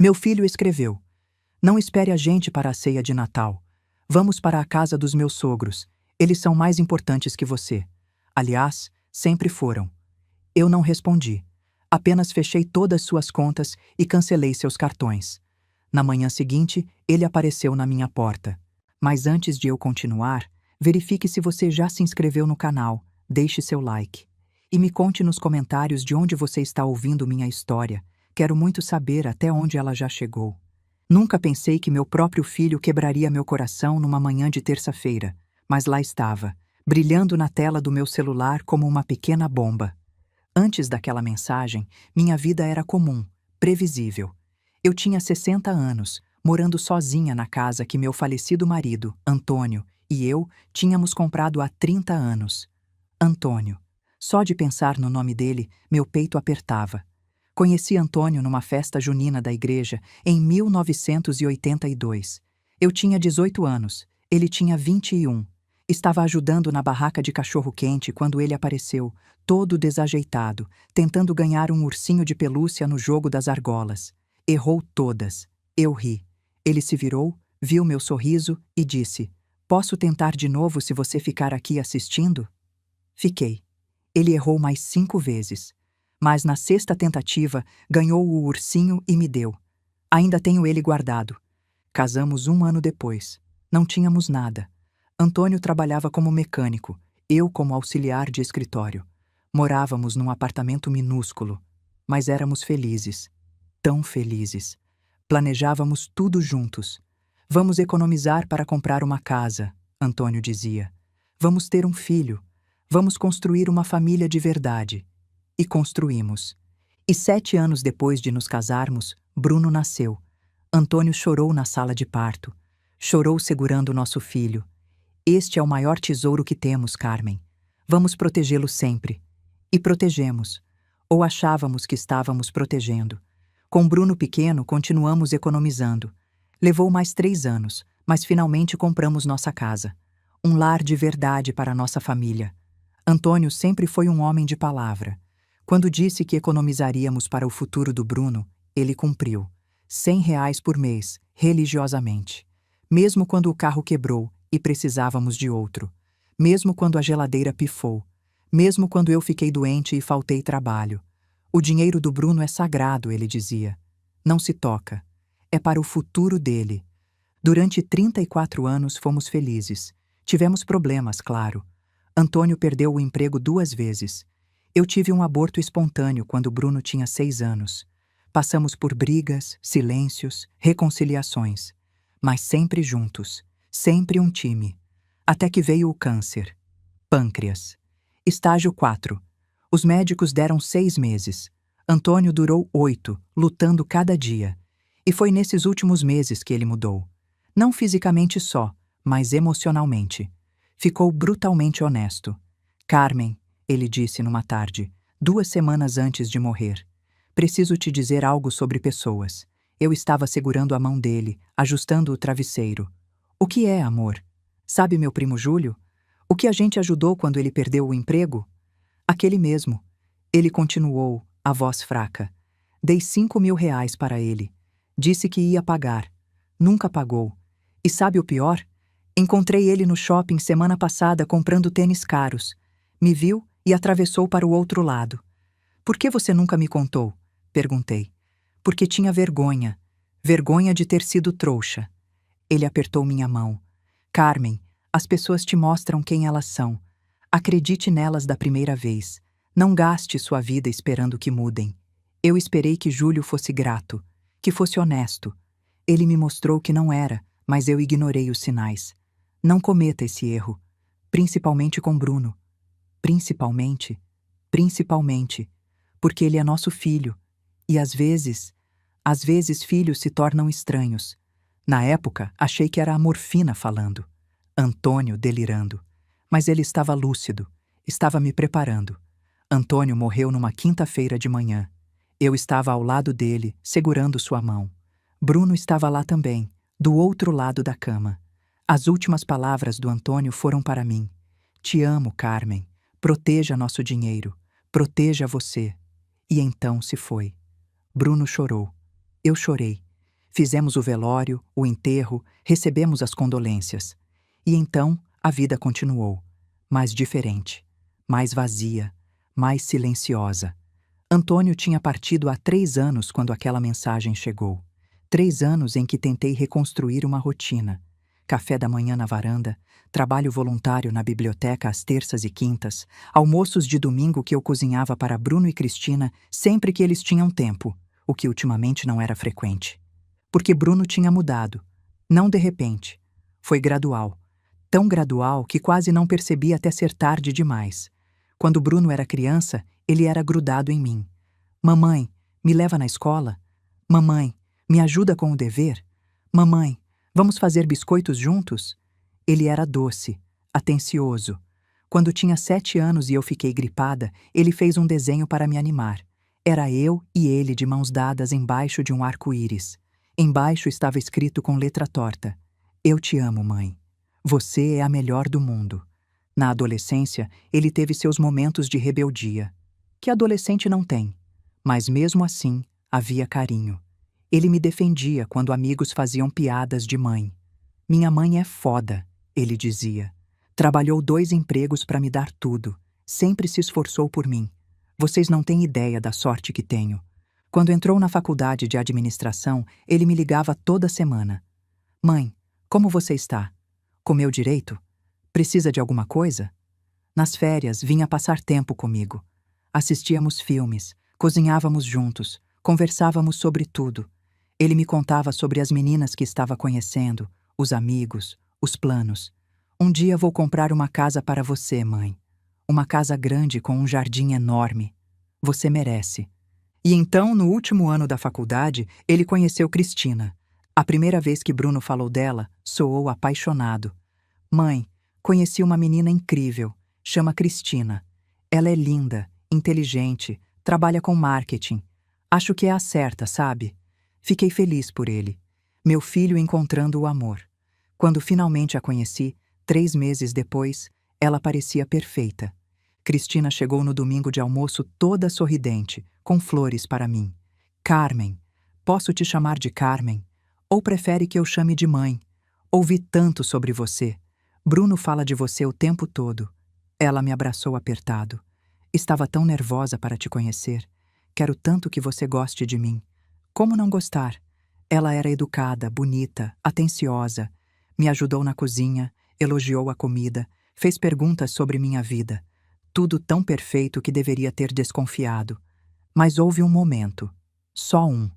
Meu filho escreveu: Não espere a gente para a ceia de Natal. Vamos para a casa dos meus sogros. Eles são mais importantes que você. Aliás, sempre foram. Eu não respondi. Apenas fechei todas suas contas e cancelei seus cartões. Na manhã seguinte, ele apareceu na minha porta. Mas antes de eu continuar, verifique se você já se inscreveu no canal, deixe seu like. E me conte nos comentários de onde você está ouvindo minha história. Quero muito saber até onde ela já chegou. Nunca pensei que meu próprio filho quebraria meu coração numa manhã de terça-feira, mas lá estava, brilhando na tela do meu celular como uma pequena bomba. Antes daquela mensagem, minha vida era comum, previsível. Eu tinha 60 anos, morando sozinha na casa que meu falecido marido, Antônio, e eu tínhamos comprado há 30 anos. Antônio. Só de pensar no nome dele, meu peito apertava. Conheci Antônio numa festa junina da igreja em 1982. Eu tinha 18 anos, ele tinha 21. Estava ajudando na barraca de cachorro-quente quando ele apareceu, todo desajeitado, tentando ganhar um ursinho de pelúcia no jogo das argolas. Errou todas. Eu ri. Ele se virou, viu meu sorriso e disse: Posso tentar de novo se você ficar aqui assistindo? Fiquei. Ele errou mais 5 vezes. Mas na sexta tentativa, ganhou o ursinho e me deu. Ainda tenho ele guardado. Casamos 1 ano depois. Não tínhamos nada. Antônio trabalhava como mecânico, eu como auxiliar de escritório. Morávamos num apartamento minúsculo, mas éramos felizes. Tão felizes. Planejávamos tudo juntos. Vamos economizar para comprar uma casa, Antônio dizia. Vamos ter um filho. Vamos construir uma família de verdade. E construímos. E 7 anos depois de nos casarmos, Bruno nasceu. Antônio chorou na sala de parto. Chorou segurando nosso filho. Este é o maior tesouro que temos, Carmen. Vamos protegê-lo sempre. E protegemos. Ou achávamos que estávamos protegendo. Com Bruno pequeno, continuamos economizando. Levou mais 3 anos, mas finalmente compramos nossa casa. Um lar de verdade para nossa família. Antônio sempre foi um homem de palavra. Quando disse que economizaríamos para o futuro do Bruno, ele cumpriu. R$ 100 por mês, religiosamente. Mesmo quando o carro quebrou e precisávamos de outro. Mesmo quando a geladeira pifou. Mesmo quando eu fiquei doente e faltei trabalho. O dinheiro do Bruno é sagrado, ele dizia. Não se toca. É para o futuro dele. Durante 34 anos fomos felizes. Tivemos problemas, claro. Antônio perdeu o emprego 2 vezes. Eu tive um aborto espontâneo quando Bruno tinha 6 anos. Passamos por brigas, silêncios, reconciliações. Mas sempre juntos. Sempre um time. Até que veio o câncer. Pâncreas. Estágio 4. Os médicos deram 6 meses. Antônio durou 8, lutando cada dia. E foi nesses últimos meses que ele mudou. Não fisicamente só, mas emocionalmente. Ficou brutalmente honesto. Carmen, ele disse numa tarde, 2 semanas antes de morrer. Preciso te dizer algo sobre pessoas. Eu estava segurando a mão dele, ajustando o travesseiro. O que é amor? Sabe meu primo Júlio? O que a gente ajudou quando ele perdeu o emprego? Aquele mesmo. Ele continuou, a voz fraca. Dei R$ 5.000 para ele. Disse que ia pagar. Nunca pagou. E sabe o pior? Encontrei ele no shopping semana passada comprando tênis caros. Me viu e atravessou para o outro lado. Por que você nunca me contou? Perguntei. Porque tinha vergonha. Vergonha de ter sido trouxa. Ele apertou minha mão. Carmen, as pessoas te mostram quem elas são. Acredite nelas da primeira vez. Não gaste sua vida esperando que mudem. Eu esperei que Júlio fosse grato, que fosse honesto. Ele me mostrou que não era, mas eu ignorei os sinais. Não cometa esse erro. Principalmente com Bruno. Principalmente, porque ele é nosso filho. E às vezes filhos se tornam estranhos. Na época, achei que era a morfina falando. Antônio delirando. Mas ele estava lúcido, estava me preparando. Antônio morreu numa quinta-feira de manhã. Eu estava ao lado dele, segurando sua mão. Bruno estava lá também, do outro lado da cama. As últimas palavras do Antônio foram para mim. Te amo, Carmen. Proteja nosso dinheiro. Proteja você. E então se foi. Bruno chorou. Eu chorei. Fizemos o velório, o enterro, recebemos as condolências. E então a vida continuou, mais diferente, mais vazia, mais silenciosa. Antônio tinha partido há 3 anos quando aquela mensagem chegou. 3 anos em que tentei reconstruir uma rotina. Café da manhã na varanda, trabalho voluntário na biblioteca às terças e quintas, almoços de domingo que eu cozinhava para Bruno e Cristina sempre que eles tinham tempo, o que ultimamente não era frequente. Porque Bruno tinha mudado. Não de repente. Foi gradual. Tão gradual que quase não percebi até ser tarde demais. Quando Bruno era criança, ele era grudado em mim. Mamãe, me leva na escola? Mamãe, me ajuda com o dever? Mamãe, vamos fazer biscoitos juntos? Ele era doce, atencioso. Quando tinha 7 anos e eu fiquei gripada, ele fez um desenho para me animar. Era eu e ele de mãos dadas embaixo de um arco-íris. Embaixo estava escrito com letra torta: Eu te amo, mãe. Você é a melhor do mundo. Na adolescência, ele teve seus momentos de rebeldia, que adolescente não tem, mas mesmo assim havia carinho. Ele me defendia quando amigos faziam piadas de mãe. Minha mãe é foda, ele dizia. Trabalhou 2 empregos para me dar tudo. Sempre se esforçou por mim. Vocês não têm ideia da sorte que tenho. Quando entrou na faculdade de administração, ele me ligava toda semana. Mãe, como você está? Comeu direito? Precisa de alguma coisa? Nas férias, vinha passar tempo comigo. Assistíamos filmes, cozinhávamos juntos, conversávamos sobre tudo. Ele me contava sobre as meninas que estava conhecendo, os amigos, os planos. Um dia vou comprar uma casa para você, mãe. Uma casa grande com um jardim enorme. Você merece. E então, no último ano da faculdade, ele conheceu Cristina. A primeira vez que Bruno falou dela, soou apaixonado. Mãe, conheci uma menina incrível. Chama Cristina. Ela é linda, inteligente, trabalha com marketing. Acho que é a certa, sabe? Fiquei feliz por ele. Meu filho encontrando o amor. Quando finalmente a conheci, 3 meses depois, ela parecia perfeita. Cristina chegou no domingo de almoço toda sorridente, com flores para mim. Carmen, posso te chamar de Carmen? Ou prefere que eu chame de mãe? Ouvi tanto sobre você. Bruno fala de você o tempo todo. Ela me abraçou apertado. Estava tão nervosa para te conhecer. Quero tanto que você goste de mim. Como não gostar? Ela era educada, bonita, atenciosa. Me ajudou na cozinha, elogiou a comida, fez perguntas sobre minha vida. Tudo tão perfeito que deveria ter desconfiado. Mas houve um momento. Só um.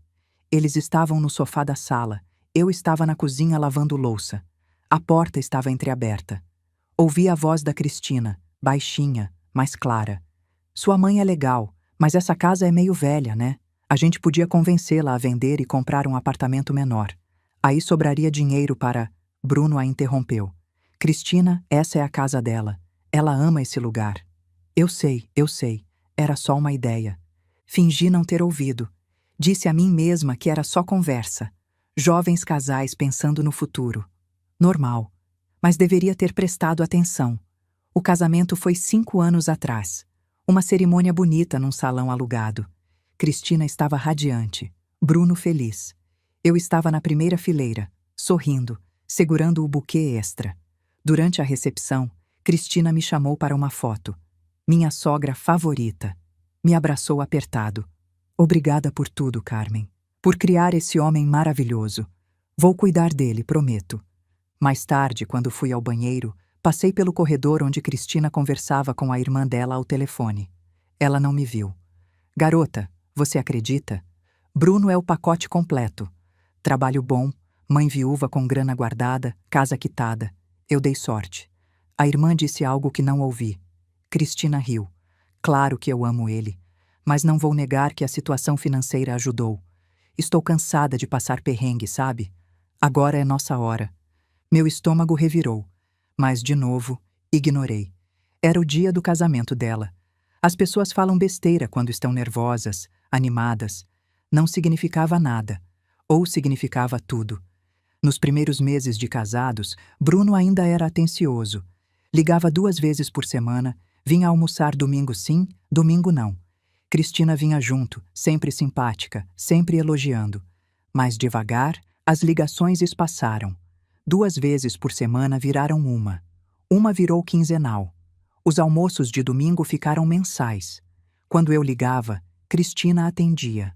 Eles estavam no sofá da sala. Eu estava na cozinha lavando louça. A porta estava entreaberta. Ouvi a voz da Cristina, baixinha, mas clara. Sua mãe é legal, mas essa casa é meio velha, né? A gente podia convencê-la a vender e comprar um apartamento menor. Aí sobraria dinheiro para... Bruno a interrompeu. Cristina, essa é a casa dela. Ela ama esse lugar. Eu sei. Era só uma ideia. Fingi não ter ouvido. Disse a mim mesma que era só conversa. Jovens casais pensando no futuro. Normal. Mas deveria ter prestado atenção. O casamento foi 5 anos atrás. Uma cerimônia bonita num salão alugado. Cristina estava radiante. Bruno feliz. Eu estava na primeira fileira, sorrindo, segurando o buquê extra. Durante a recepção, Cristina me chamou para uma foto. Minha sogra favorita. Me abraçou apertado. Obrigada por tudo, Carmen. Por criar esse homem maravilhoso. Vou cuidar dele, prometo. Mais tarde, quando fui ao banheiro, passei pelo corredor onde Cristina conversava com a irmã dela ao telefone. Ela não me viu. Garota, você acredita? Bruno é o pacote completo. Trabalho bom, mãe viúva com grana guardada, casa quitada. Eu dei sorte. A irmã disse algo que não ouvi. Cristina riu. Claro que eu amo ele, mas não vou negar que a situação financeira ajudou. Estou cansada de passar perrengue, sabe? Agora é nossa hora. Meu estômago revirou, mas, de novo, ignorei. Era o dia do casamento dela. As pessoas falam besteira quando estão nervosas, animadas. Não significava nada, ou significava tudo. Nos primeiros meses de casados, Bruno ainda era atencioso. Ligava 2 vezes por semana, vinha almoçar domingo sim, domingo não. Cristina vinha junto, sempre simpática, sempre elogiando. Mais devagar, as ligações espaçaram. 2 vezes por semana viraram uma. Uma virou quinzenal. Os almoços de domingo ficaram mensais. Quando eu ligava, Cristina atendia.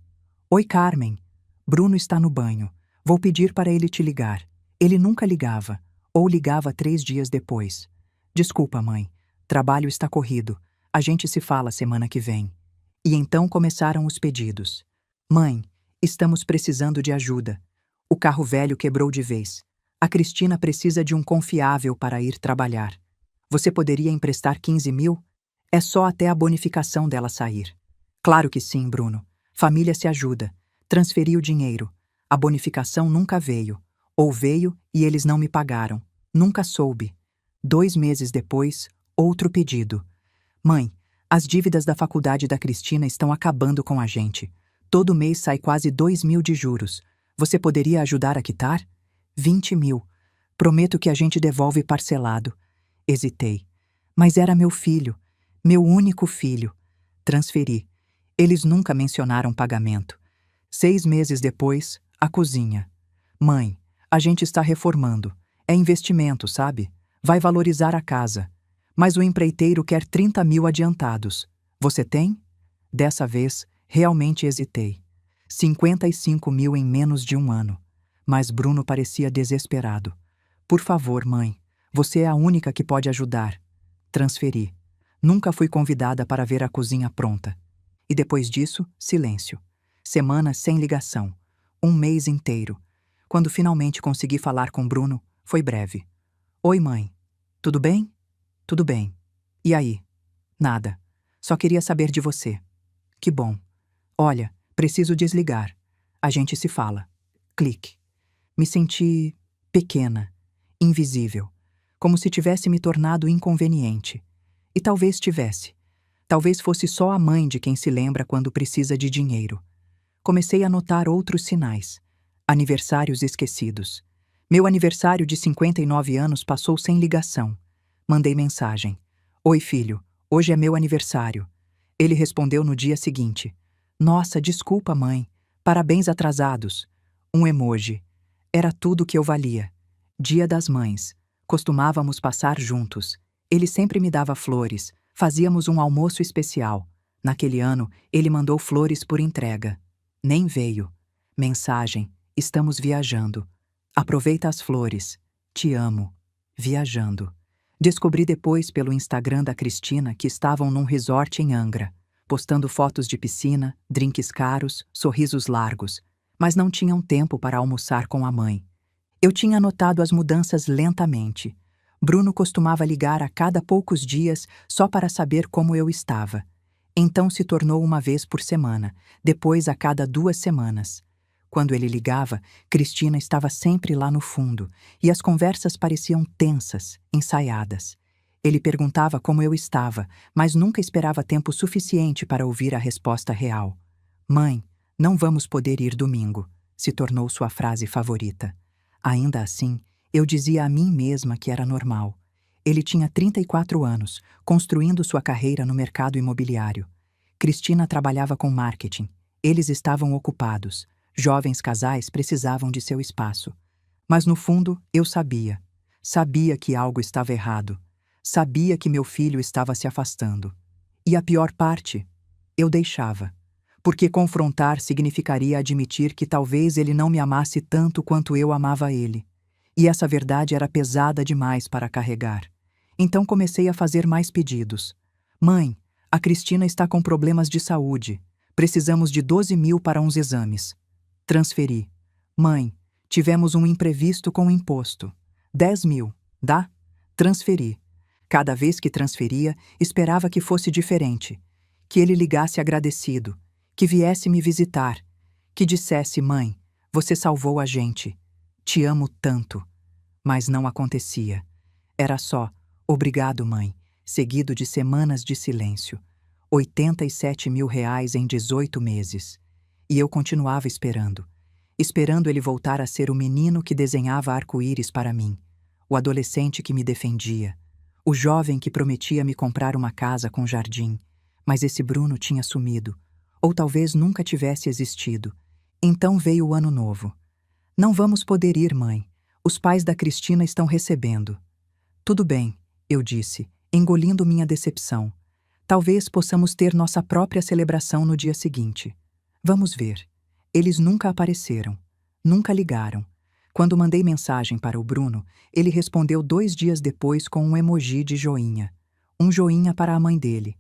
Oi, Carmen. Bruno está no banho. Vou pedir para ele te ligar. Ele nunca ligava, ou ligava 3 dias depois. Desculpa, mãe. Trabalho está corrido. A gente se fala semana que vem. E então começaram os pedidos. Mãe, estamos precisando de ajuda. O carro velho quebrou de vez. A Cristina precisa de um confiável para ir trabalhar. Você poderia emprestar 15 mil? É só até a bonificação dela sair. Claro que sim, Bruno. Família se ajuda. Transferi o dinheiro. A bonificação nunca veio. Ou veio e eles não me pagaram. Nunca soube. 2 meses depois, outro pedido. Mãe, as dívidas da faculdade da Cristina estão acabando com a gente. Todo mês sai quase 2 mil de juros. Você poderia ajudar a quitar? 20 mil. Prometo que a gente devolve parcelado. Hesitei. Mas era meu filho. Meu único filho. Transferi. Eles nunca mencionaram pagamento. 6 meses depois, a cozinha. Mãe, a gente está reformando. É investimento, sabe? Vai valorizar a casa. Mas o empreiteiro quer 30 mil adiantados. Você tem? Dessa vez, realmente hesitei. 55 mil em menos de 1 ano. Mas Bruno parecia desesperado. Por favor, mãe, você é a única que pode ajudar. Transferi. Nunca fui convidada para ver a cozinha pronta. E depois disso, silêncio. Semanas sem ligação. 1 mês inteiro. Quando finalmente consegui falar com Bruno, foi breve. Oi, mãe. Tudo bem? Tudo bem. E aí? Nada. Só queria saber de você. Que bom. Olha, preciso desligar. A gente se fala. Clique. Me senti pequena, invisível, como se tivesse me tornado inconveniente. E talvez tivesse. Talvez fosse só a mãe de quem se lembra quando precisa de dinheiro. Comecei a notar outros sinais. Aniversários esquecidos. Meu aniversário de 59 anos passou sem ligação. Mandei mensagem. Oi, filho, hoje é meu aniversário. Ele respondeu no dia seguinte. Nossa, desculpa, mãe. Parabéns atrasados. Um emoji. Era tudo que eu valia. Dia das Mães. Costumávamos passar juntos. Ele sempre me dava flores. Fazíamos um almoço especial. Naquele ano, ele mandou flores por entrega. Nem veio. Mensagem. Estamos viajando. Aproveita as flores. Te amo. Viajando. Descobri depois pelo Instagram da Cristina que estavam num resort em Angra, postando fotos de piscina, drinks caros, sorrisos largos, mas não tinham tempo para almoçar com a mãe. Eu tinha notado as mudanças lentamente. Bruno costumava ligar a cada poucos dias só para saber como eu estava. Então se tornou 1 vez por semana, depois a cada 2 semanas. Quando ele ligava, Cristina estava sempre lá no fundo, e as conversas pareciam tensas, ensaiadas. Ele perguntava como eu estava, mas nunca esperava tempo suficiente para ouvir a resposta real. Mãe, não vamos poder ir domingo, se tornou sua frase favorita. Ainda assim, eu dizia a mim mesma que era normal. Ele tinha 34 anos, construindo sua carreira no mercado imobiliário. Cristina trabalhava com marketing. Eles estavam ocupados. Jovens casais precisavam de seu espaço. Mas no fundo, eu sabia. Sabia que algo estava errado. Sabia que meu filho estava se afastando. E a pior parte, eu deixava. Porque confrontar significaria admitir que talvez ele não me amasse tanto quanto eu amava ele. E essa verdade era pesada demais para carregar. Então comecei a fazer mais pedidos. Mãe, a Cristina está com problemas de saúde. Precisamos de 12 mil para uns exames. Transferi. Mãe, tivemos um imprevisto com o imposto. 10 mil, dá? Transferi. Cada vez que transferia, esperava que fosse diferente. Que ele ligasse agradecido. Que viesse me visitar. Que dissesse, mãe, você salvou a gente. Te amo tanto. Mas não acontecia. Era só, obrigado, mãe, seguido de semanas de silêncio. 87 mil reais em 18 meses. E eu continuava esperando. Esperando ele voltar a ser o menino que desenhava arco-íris para mim. O adolescente que me defendia. O jovem que prometia me comprar uma casa com jardim. Mas esse Bruno tinha sumido. Ou talvez nunca tivesse existido. Então veio o ano novo. Não vamos poder ir, mãe. Os pais da Cristina estão recebendo. Tudo bem, eu disse, engolindo minha decepção. Talvez possamos ter nossa própria celebração no dia seguinte. Vamos ver. Eles nunca apareceram. Nunca ligaram. Quando mandei mensagem para o Bruno, ele respondeu 2 dias depois com um emoji de joinha. Um joinha para a mãe dele.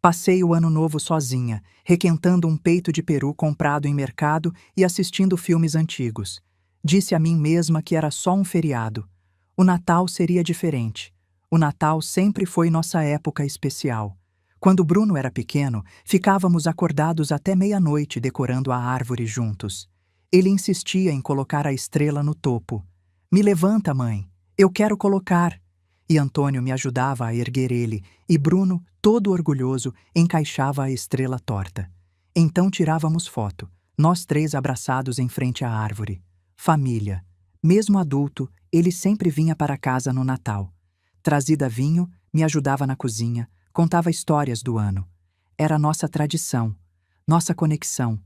Passei o ano novo sozinha, requentando um peito de peru comprado em mercado e assistindo filmes antigos. Disse a mim mesma que era só um feriado. O Natal seria diferente. O Natal sempre foi nossa época especial. Quando Bruno era pequeno, ficávamos acordados até meia-noite decorando a árvore juntos. Ele insistia em colocar a estrela no topo. Me levanta, mãe. Eu quero colocar. E Antônio me ajudava a erguer ele, e Bruno, todo orgulhoso, encaixava a estrela torta. Então tirávamos foto, nós 3 abraçados em frente à árvore. Família. Mesmo adulto, ele sempre vinha para casa no Natal. Trazida vinho, me ajudava na cozinha, contava histórias do ano. Era nossa tradição, nossa conexão.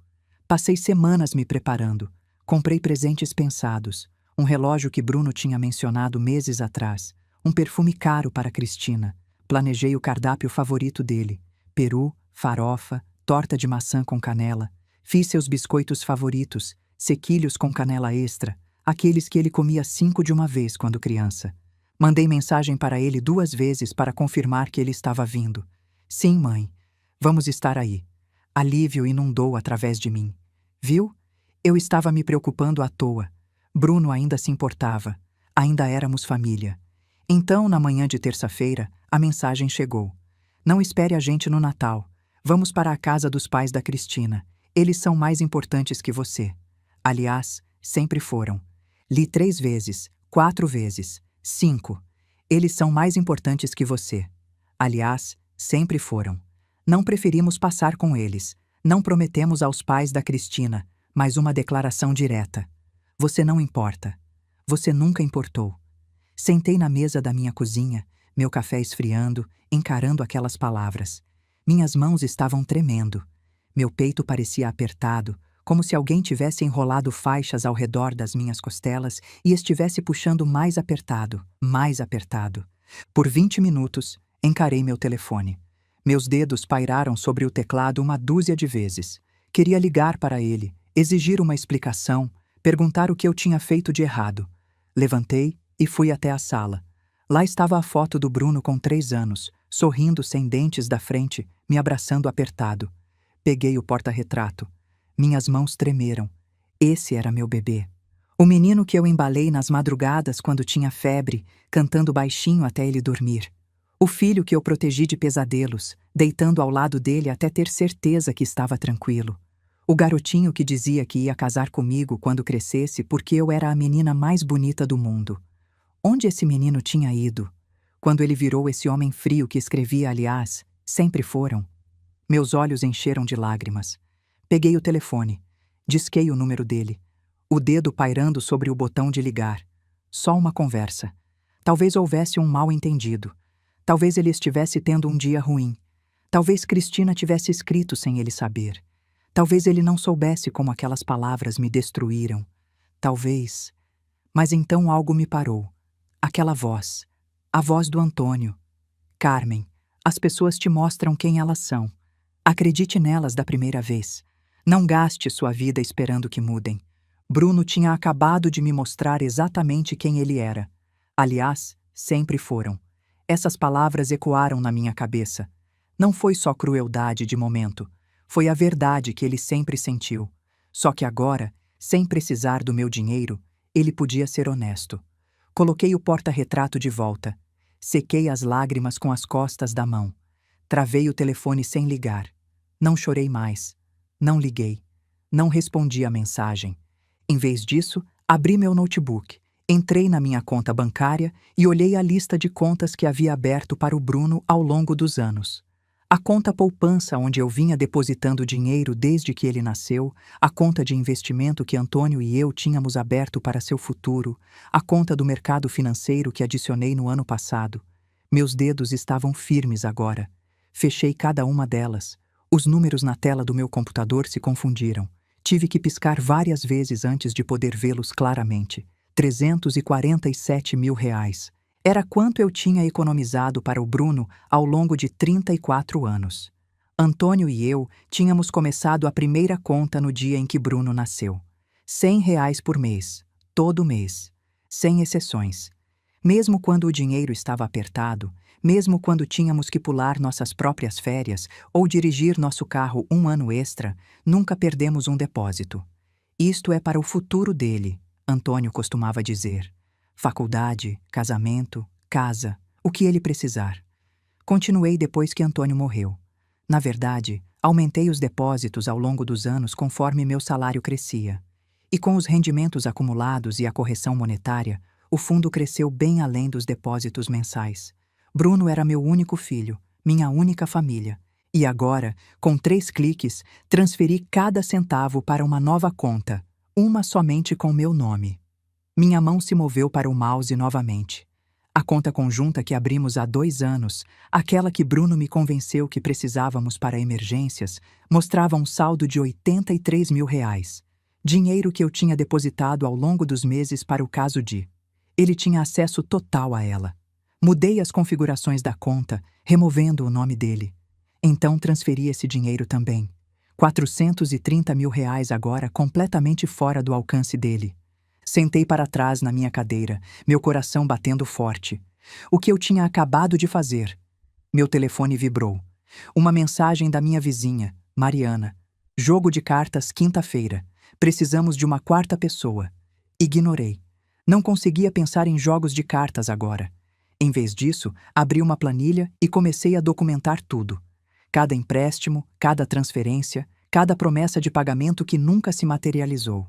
Passei semanas me preparando. Comprei presentes pensados. Um relógio que Bruno tinha mencionado meses atrás. Um perfume caro para Cristina. Planejei o cardápio favorito dele. Peru, farofa, torta de maçã com canela. Fiz seus biscoitos favoritos, sequilhos com canela extra, aqueles que ele comia 5 de uma vez quando criança. Mandei mensagem para ele 2 vezes para confirmar que ele estava vindo. Sim, mãe. Vamos estar aí. Alívio inundou através de mim. Viu? Eu estava me preocupando à toa. Bruno ainda se importava. Ainda éramos família. Então, na manhã de terça-feira, a mensagem chegou. Não espere a gente no Natal. Vamos para a casa dos pais da Cristina. Eles são mais importantes que você. Aliás, sempre foram. Li 3 vezes, 4 vezes, 5. Eles são mais importantes que você. Aliás, sempre foram. Não preferimos passar com eles. Não prometemos aos pais da Cristina, mas uma declaração direta. Você não importa. Você nunca importou. Sentei na mesa da minha cozinha, meu café esfriando, encarando aquelas palavras. Minhas mãos estavam tremendo. Meu peito parecia apertado, como se alguém tivesse enrolado faixas ao redor das minhas costelas e estivesse puxando mais apertado, mais apertado. Por 20 minutos, encarei meu telefone. Meus dedos pairaram sobre o teclado uma dúzia de vezes. Queria ligar para ele, exigir uma explicação, perguntar o que eu tinha feito de errado. Levantei e fui até a sala. Lá estava a foto do Bruno com 3 anos, sorrindo sem dentes da frente, me abraçando apertado. Peguei o porta-retrato. Minhas mãos tremeram. Esse era meu bebê. O menino que eu embalei nas madrugadas quando tinha febre, cantando baixinho até ele dormir. O filho que eu protegi de pesadelos, deitando ao lado dele até ter certeza que estava tranquilo. O garotinho que dizia que ia casar comigo quando crescesse porque eu era a menina mais bonita do mundo. Onde esse menino tinha ido? Quando ele virou esse homem frio que escrevia, aliás, sempre foram. Meus olhos encheram de lágrimas. Peguei o telefone. Disquei o número dele. O dedo pairando sobre o botão de ligar. Só uma conversa. Talvez houvesse um mal-entendido. Talvez ele estivesse tendo um dia ruim. Talvez Cristina tivesse escrito sem ele saber. Talvez ele não soubesse como aquelas palavras me destruíram. Talvez... Mas então algo me parou. Aquela voz. A voz do Antônio. Carmen, as pessoas te mostram quem elas são. Acredite nelas da primeira vez. Não gaste sua vida esperando que mudem. Bruno tinha acabado de me mostrar exatamente quem ele era. Aliás, sempre foram. Essas palavras ecoaram na minha cabeça. Não foi só crueldade de momento. Foi a verdade que ele sempre sentiu. Só que agora, sem precisar do meu dinheiro, ele podia ser honesto. Coloquei o porta-retrato de volta. Sequei as lágrimas com as costas da mão. Travei o telefone sem ligar. Não chorei mais. Não liguei. Não respondi a mensagem. Em vez disso, abri meu notebook. Entrei na minha conta bancária e olhei a lista de contas que havia aberto para o Bruno ao longo dos anos. A conta poupança onde eu vinha depositando dinheiro desde que ele nasceu, a conta de investimento que Antônio e eu tínhamos aberto para seu futuro, a conta do mercado financeiro que adicionei no ano passado. Meus dedos estavam firmes agora. Fechei cada uma delas. Os números na tela do meu computador se confundiram. Tive que piscar várias vezes antes de poder vê-los claramente. 347 mil reais. Era quanto eu tinha economizado para o Bruno ao longo de 34 anos. Antônio e eu tínhamos começado a primeira conta no dia em que Bruno nasceu. 100 reais por mês, todo mês, sem exceções. Mesmo quando o dinheiro estava apertado, mesmo quando tínhamos que pular nossas próprias férias ou dirigir nosso carro um ano extra, nunca perdemos um depósito. Isto é para o futuro dele, Antônio costumava dizer. Faculdade, casamento, casa, o que ele precisar. Continuei depois que Antônio morreu. Na verdade, aumentei os depósitos ao longo dos anos conforme meu salário crescia. E com os rendimentos acumulados e a correção monetária, o fundo cresceu bem além dos depósitos mensais. Bruno era meu único filho, minha única família. E agora, com 3 cliques, transferi cada centavo para uma nova conta, uma somente com meu nome. Minha mão se moveu para o mouse novamente. A conta conjunta que abrimos há 2 anos, aquela que Bruno me convenceu que precisávamos para emergências, mostrava um saldo de 83 mil reais. Dinheiro que eu tinha depositado ao longo dos meses para o caso de. Ele tinha acesso total a ela. Mudei as configurações da conta, removendo o nome dele. Então transferi esse dinheiro também. 430 mil reais agora completamente fora do alcance dele. Sentei para trás na minha cadeira, meu coração batendo forte. O que eu tinha acabado de fazer? Meu telefone vibrou. Uma mensagem da minha vizinha, Mariana. Jogo de cartas quinta-feira. Precisamos de uma 4ª pessoa. Ignorei. Não conseguia pensar em jogos de cartas agora. Em vez disso, abri uma planilha e comecei a documentar tudo. Cada empréstimo, cada transferência, cada promessa de pagamento que nunca se materializou.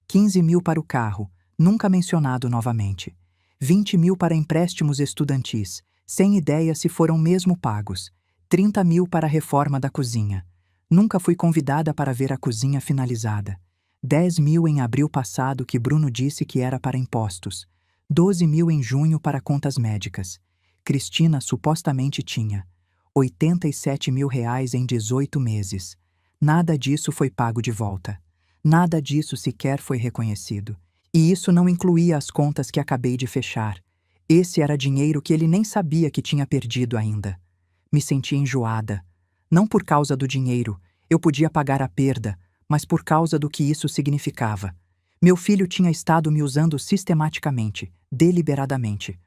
15 mil para o carro, nunca mencionado novamente. 20 mil para empréstimos estudantis, sem ideia se foram mesmo pagos. 30 mil para a reforma da cozinha. Nunca fui convidada para ver a cozinha finalizada. 10 mil em abril passado que Bruno disse que era para impostos. 12 mil em junho para contas médicas. Cristina supostamente tinha. 87 mil reais em 18 meses. Nada disso foi pago de volta. Nada disso sequer foi reconhecido. E isso não incluía as contas que acabei de fechar. Esse era dinheiro que ele nem sabia que tinha perdido ainda. Me senti enjoada. Não por causa do dinheiro, eu podia pagar a perda, mas por causa do que isso significava. Meu filho tinha estado me usando sistematicamente, deliberadamente.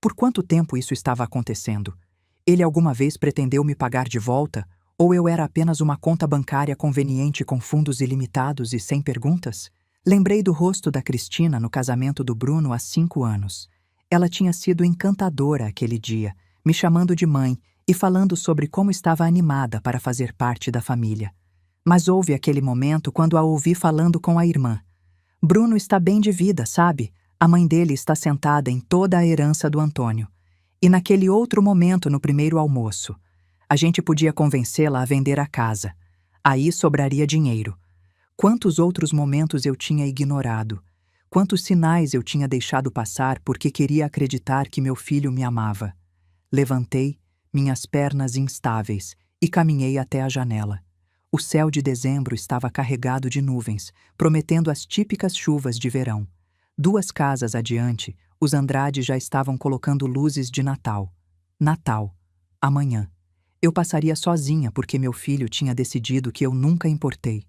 Por quanto tempo isso estava acontecendo? Ele alguma vez pretendeu me pagar de volta? Ou eu era apenas uma conta bancária conveniente com fundos ilimitados e sem perguntas? Lembrei do rosto da Cristina no casamento do Bruno há 5 anos. Ela tinha sido encantadora aquele dia, me chamando de mãe e falando sobre como estava animada para fazer parte da família. Mas houve aquele momento quando a ouvi falando com a irmã. Bruno está bem de vida, sabe? A mãe dele está sentada em toda a herança do Antônio. E naquele outro momento no primeiro almoço, a gente podia convencê-la a vender a casa. Aí sobraria dinheiro. Quantos outros momentos eu tinha ignorado? Quantos sinais eu tinha deixado passar porque queria acreditar que meu filho me amava? Levantei, minhas pernas instáveis, e caminhei até a janela. O céu de dezembro estava carregado de nuvens, prometendo as típicas chuvas de verão. 2 casas adiante, os Andrade já estavam colocando luzes de Natal. Natal. Amanhã. Eu passaria sozinha porque meu filho tinha decidido que eu nunca importei.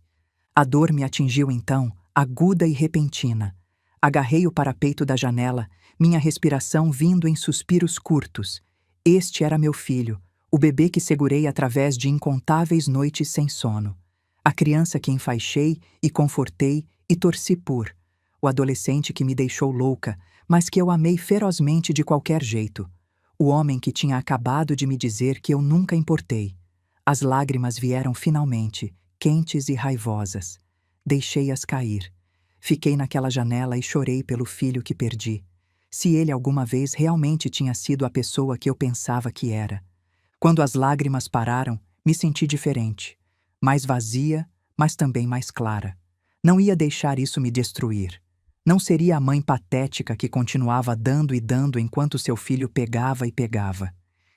A dor me atingiu então, aguda e repentina. Agarrei o parapeito da janela, minha respiração vindo em suspiros curtos. Este era meu filho, o bebê que segurei através de incontáveis noites sem sono. A criança que enfaixei e confortei e torci por. O adolescente que me deixou louca, mas que eu amei ferozmente de qualquer jeito. O homem que tinha acabado de me dizer que eu nunca importei. As lágrimas vieram finalmente, quentes e raivosas. Deixei-as cair. Fiquei naquela janela e chorei pelo filho que perdi. Se ele alguma vez realmente tinha sido a pessoa que eu pensava que era. Quando as lágrimas pararam, me senti diferente. Mais vazia, mas também mais clara. Não ia deixar isso me destruir. Não seria a mãe patética que continuava dando e dando enquanto seu filho pegava e pegava.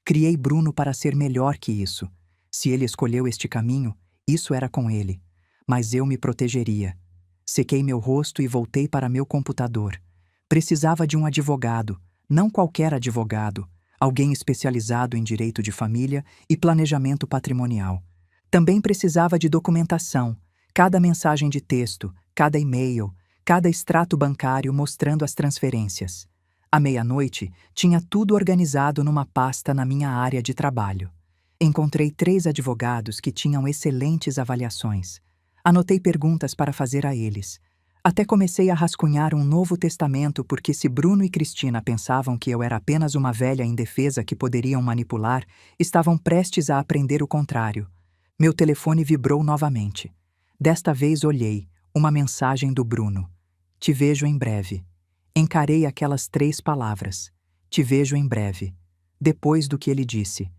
Criei Bruno para ser melhor que isso. Se ele escolheu este caminho, isso era com ele. mas eu me protegeria. Sequei meu rosto e voltei para meu computador. Precisava de um advogado, não qualquer advogado, alguém especializado em direito de família e planejamento patrimonial. Também precisava de documentação, cada mensagem de texto, cada e-mail, cada extrato bancário mostrando as transferências. À meia-noite, tinha tudo organizado numa pasta na minha área de trabalho. Encontrei 3 advogados que tinham excelentes avaliações. Anotei perguntas para fazer a eles. Até comecei a rascunhar um novo testamento porque se Bruno e Cristina pensavam que eu era apenas uma velha indefesa que poderiam manipular, estavam prestes a aprender o contrário. Meu telefone vibrou novamente. Desta vez olhei, uma mensagem do Bruno. Te vejo em breve. Encarei aquelas 3 palavras. Te vejo em breve. Depois do que ele disse.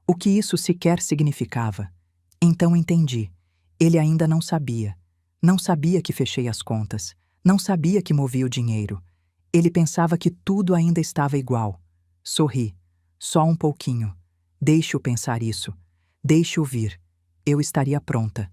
O que isso sequer significava? Então entendi. Ele ainda não sabia. Não sabia que fechei as contas. Não sabia que movi o dinheiro. Ele pensava que tudo ainda estava igual. Sorri. Só um pouquinho. Deixe-o pensar isso. Deixe-o vir. Eu estaria pronta.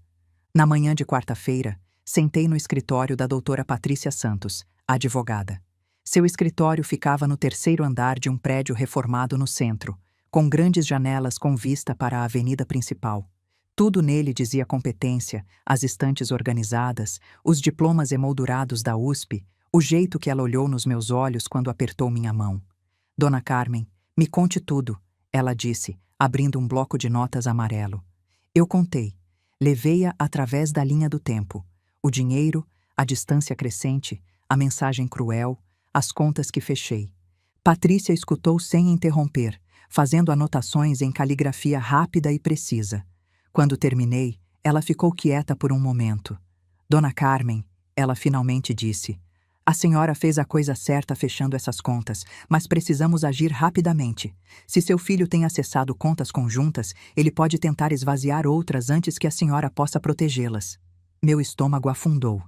Na manhã de quarta-feira, sentei no escritório da doutora Patrícia Santos, advogada. Seu escritório ficava no 3º andar de um prédio reformado no centro, com grandes janelas com vista para a avenida principal. Tudo nele dizia competência, as estantes organizadas, os diplomas emoldurados da USP, o jeito que ela olhou nos meus olhos quando apertou minha mão. Dona Carmen, me conte tudo, ela disse, abrindo um bloco de notas amarelo. Eu contei. Levei-a através da linha do tempo. O dinheiro, a distância crescente, a mensagem cruel, as contas que fechei. Patrícia escutou sem interromper, fazendo anotações em caligrafia rápida e precisa. Quando terminei, ela ficou quieta por um momento. Dona Carmen, ela finalmente disse, a senhora fez a coisa certa fechando essas contas, mas precisamos agir rapidamente. Se seu filho tem acessado contas conjuntas, ele pode tentar esvaziar outras antes que a senhora possa protegê-las. Meu estômago afundou.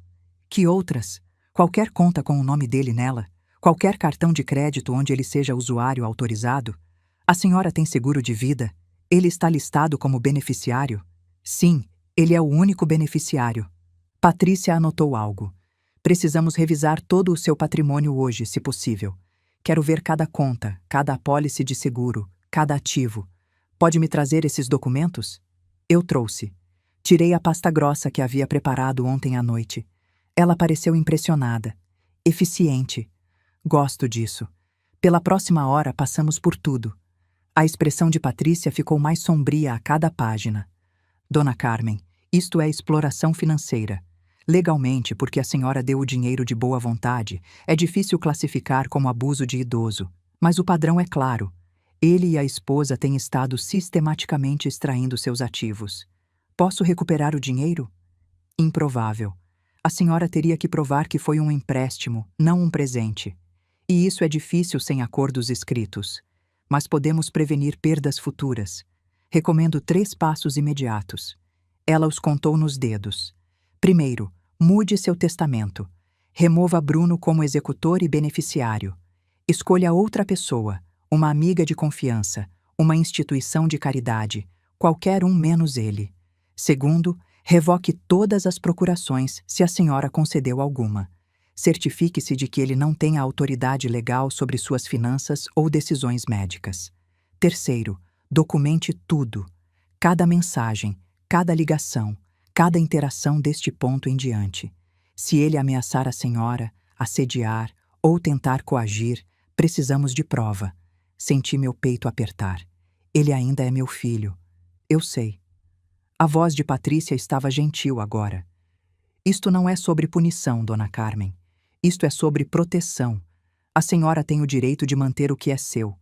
Que outras? Qualquer conta com o nome dele nela? Qualquer cartão de crédito onde ele seja usuário autorizado? A senhora tem seguro de vida? Ele está listado como beneficiário? Sim, ele é o único beneficiário. Patrícia anotou algo. Precisamos revisar todo o seu patrimônio hoje, se possível. Quero ver cada conta, cada apólice de seguro, cada ativo. Pode me trazer esses documentos? Eu trouxe. Tirei a pasta grossa que havia preparado ontem à noite. Ela pareceu impressionada. Eficiente. Gosto disso. Pela próxima hora passamos por tudo. A expressão de Patrícia ficou mais sombria a cada página. Dona Carmen, isto é exploração financeira. Legalmente, porque a senhora deu o dinheiro de boa vontade, é difícil classificar como abuso de idoso, mas o padrão é claro. Ele e a esposa têm estado sistematicamente extraindo seus ativos. Posso recuperar o dinheiro? Improvável. A senhora teria que provar que foi um empréstimo, não um presente. E isso é difícil sem acordos escritos. Mas podemos prevenir perdas futuras. Recomendo 3 passos imediatos. Ela os contou nos dedos. Primeiro, mude seu testamento. Remova Bruno como executor e beneficiário. Escolha outra pessoa, uma amiga de confiança, uma instituição de caridade, qualquer um menos ele. Segundo, revoque todas as procurações se a senhora concedeu alguma. Certifique-se de que ele não tem a autoridade legal sobre suas finanças ou decisões médicas. Terceiro, documente tudo. Cada mensagem, cada ligação, cada interação deste ponto em diante. Se ele ameaçar a senhora, assediar ou tentar coagir, precisamos de prova. Senti meu peito apertar. Ele ainda é meu filho. Eu sei. A voz de Patrícia estava gentil agora. Isto não é sobre punição, Dona Carmen. Isto é sobre proteção. A senhora tem o direito de manter o que é seu.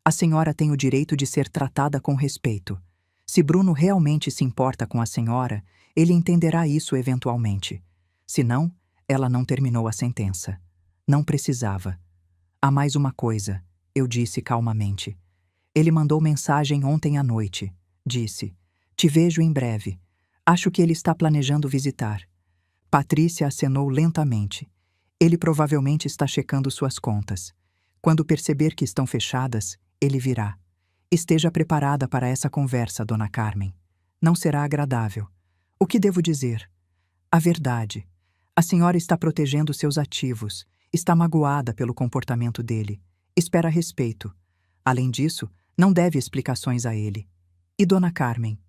A senhora tem o direito de ser tratada com respeito. Se Bruno realmente se importa com a senhora, ele entenderá isso eventualmente. Se não, ela não terminou a sentença. Não precisava. Há mais uma coisa, eu disse calmamente. Ele mandou mensagem ontem à noite. Disse, te vejo em breve. Acho que ele está planejando visitar. Patrícia acenou lentamente. Ele provavelmente está checando suas contas. Quando perceber que estão fechadas, ele virá. Esteja preparada para essa conversa, Dona Carmen. Não será agradável. O que devo dizer? A verdade. A senhora está protegendo seus ativos. Está magoada pelo comportamento dele. Espera respeito. Além disso, não deve explicações a ele. E Dona Carmen?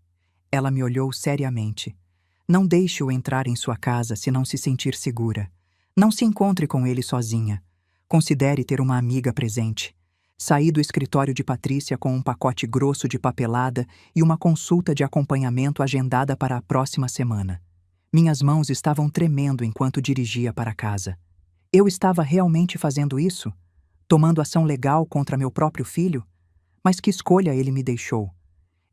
Ela me olhou seriamente. Não deixe-o entrar em sua casa se não se sentir segura. Não se encontre com ele sozinha. Considere ter uma amiga presente. Saí do escritório de Patrícia com um pacote grosso de papelada e uma consulta de acompanhamento agendada para a próxima semana. Minhas mãos estavam tremendo enquanto dirigia para casa. Eu estava realmente fazendo isso? Tomando ação legal contra meu próprio filho? Mas que escolha ele me deixou?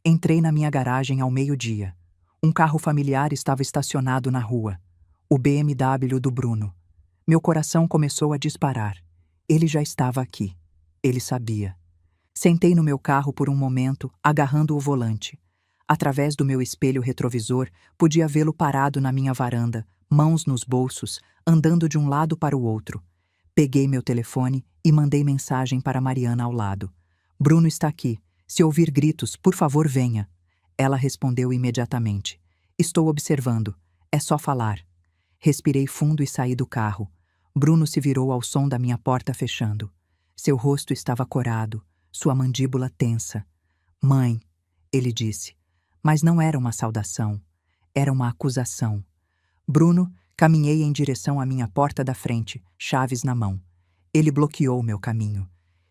Entrei na minha garagem ao meio-dia. Um carro familiar estava estacionado na rua. O BMW do Bruno. Meu coração começou a disparar. Ele já estava aqui. Ele sabia. Sentei no meu carro por um momento, agarrando o volante. Através do meu espelho retrovisor, podia vê-lo parado na minha varanda, mãos nos bolsos, andando de um lado para o outro. Peguei meu telefone e mandei mensagem para Mariana ao lado. Bruno está aqui. Se ouvir gritos, por favor, venha. Ela respondeu imediatamente. Estou observando. É só falar. Respirei fundo e saí do carro. Bruno se virou ao som da minha porta fechando. Seu rosto estava corado, sua mandíbula tensa. Mãe, ele disse. Mas não era uma saudação. Era uma acusação. Bruno, caminhei em direção à minha porta da frente, chaves na mão. Ele bloqueou meu caminho.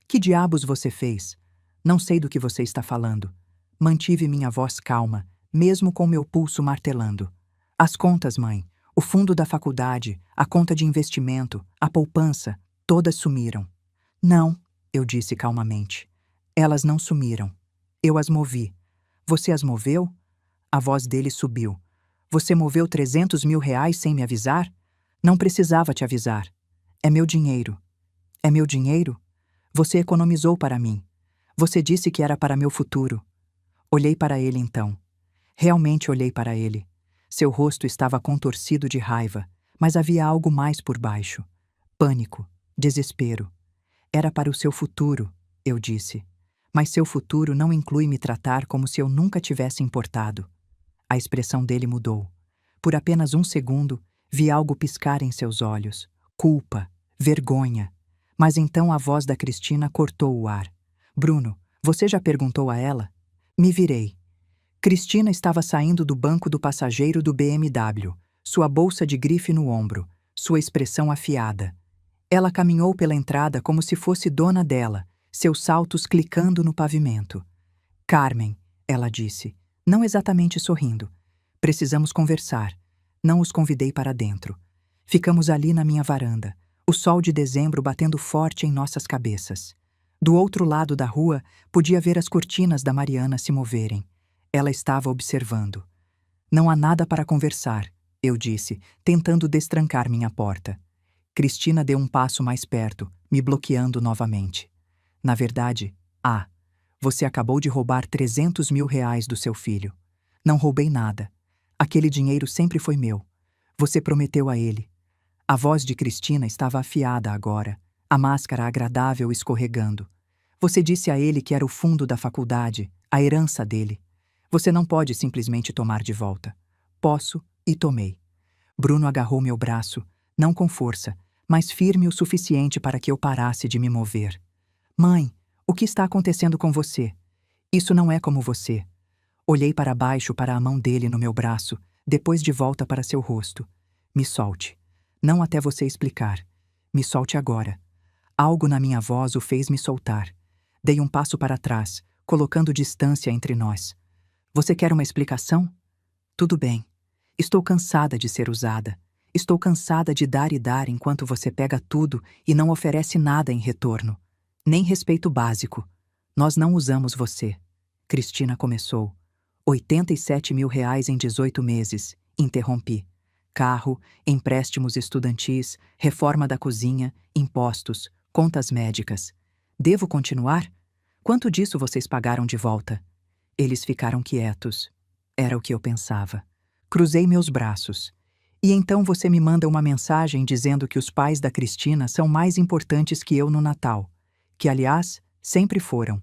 Que diabos você fez? Não sei do que você está falando. Mantive minha voz calma, mesmo com meu pulso martelando. As contas, mãe, o fundo da faculdade, a conta de investimento, a poupança, todas sumiram. Não, eu disse calmamente. Elas não sumiram. Eu as movi. Você as moveu? A voz dele subiu. Você moveu 300 mil reais sem me avisar? Não precisava te avisar. É meu dinheiro. É meu dinheiro? Você economizou para mim. Você disse que era para meu futuro. Olhei para ele então. Realmente olhei para ele. Seu rosto estava contorcido de raiva, mas havia algo mais por baixo. Pânico, desespero. Era para o seu futuro, eu disse. Mas seu futuro não inclui me tratar como se eu nunca tivesse importado. A expressão dele mudou. Por apenas um segundo, vi algo piscar em seus olhos. Culpa, vergonha. Mas então a voz da Cristina cortou o ar. Bruno, você já perguntou a ela? Me virei. Cristina estava saindo do banco do passageiro do BMW, sua bolsa de grife no ombro, sua expressão afiada. Ela caminhou pela entrada como se fosse dona dela, seus saltos clicando no pavimento. Carmen, ela disse, não exatamente sorrindo. Precisamos conversar. Não os convidei para dentro. Ficamos ali na minha varanda, o sol de dezembro batendo forte em nossas cabeças. Do outro lado da rua, podia ver as cortinas da Mariana se moverem. Ela estava observando. Não há nada para conversar, eu disse, tentando destrancar minha porta. Cristina deu um passo mais perto, me bloqueando novamente. Na verdade, você acabou de roubar 300 mil reais do seu filho. Não roubei nada. Aquele dinheiro sempre foi meu. Você prometeu a ele. A voz de Cristina estava afiada agora, a máscara agradável escorregando. Você disse a ele que era o fundo da faculdade, a herança dele. Você não pode simplesmente tomar de volta. Posso, e tomei. Bruno agarrou meu braço, não com força, mas firme o suficiente para que eu parasse de me mover. Mãe, o que está acontecendo com você? Isso não é como você. Olhei para baixo para a mão dele no meu braço, depois de volta para seu rosto. Me solte. Não até você explicar. Me solte agora. Algo na minha voz o fez me soltar. Dei um passo para trás, colocando distância entre nós. Você quer uma explicação? Tudo bem. Estou cansada de ser usada. Estou cansada de dar e dar enquanto você pega tudo e não oferece nada em retorno. Nem respeito básico. Nós não usamos você. Cristina começou. 87 mil reais em 18 meses. Interrompi. Carro, empréstimos estudantis, reforma da cozinha, impostos, contas médicas. Devo continuar? Quanto disso vocês pagaram de volta? Eles ficaram quietos. Era o que eu pensava. Cruzei meus braços. E então você me manda uma mensagem dizendo que os pais da Cristina são mais importantes que eu no Natal. Que, aliás, sempre foram.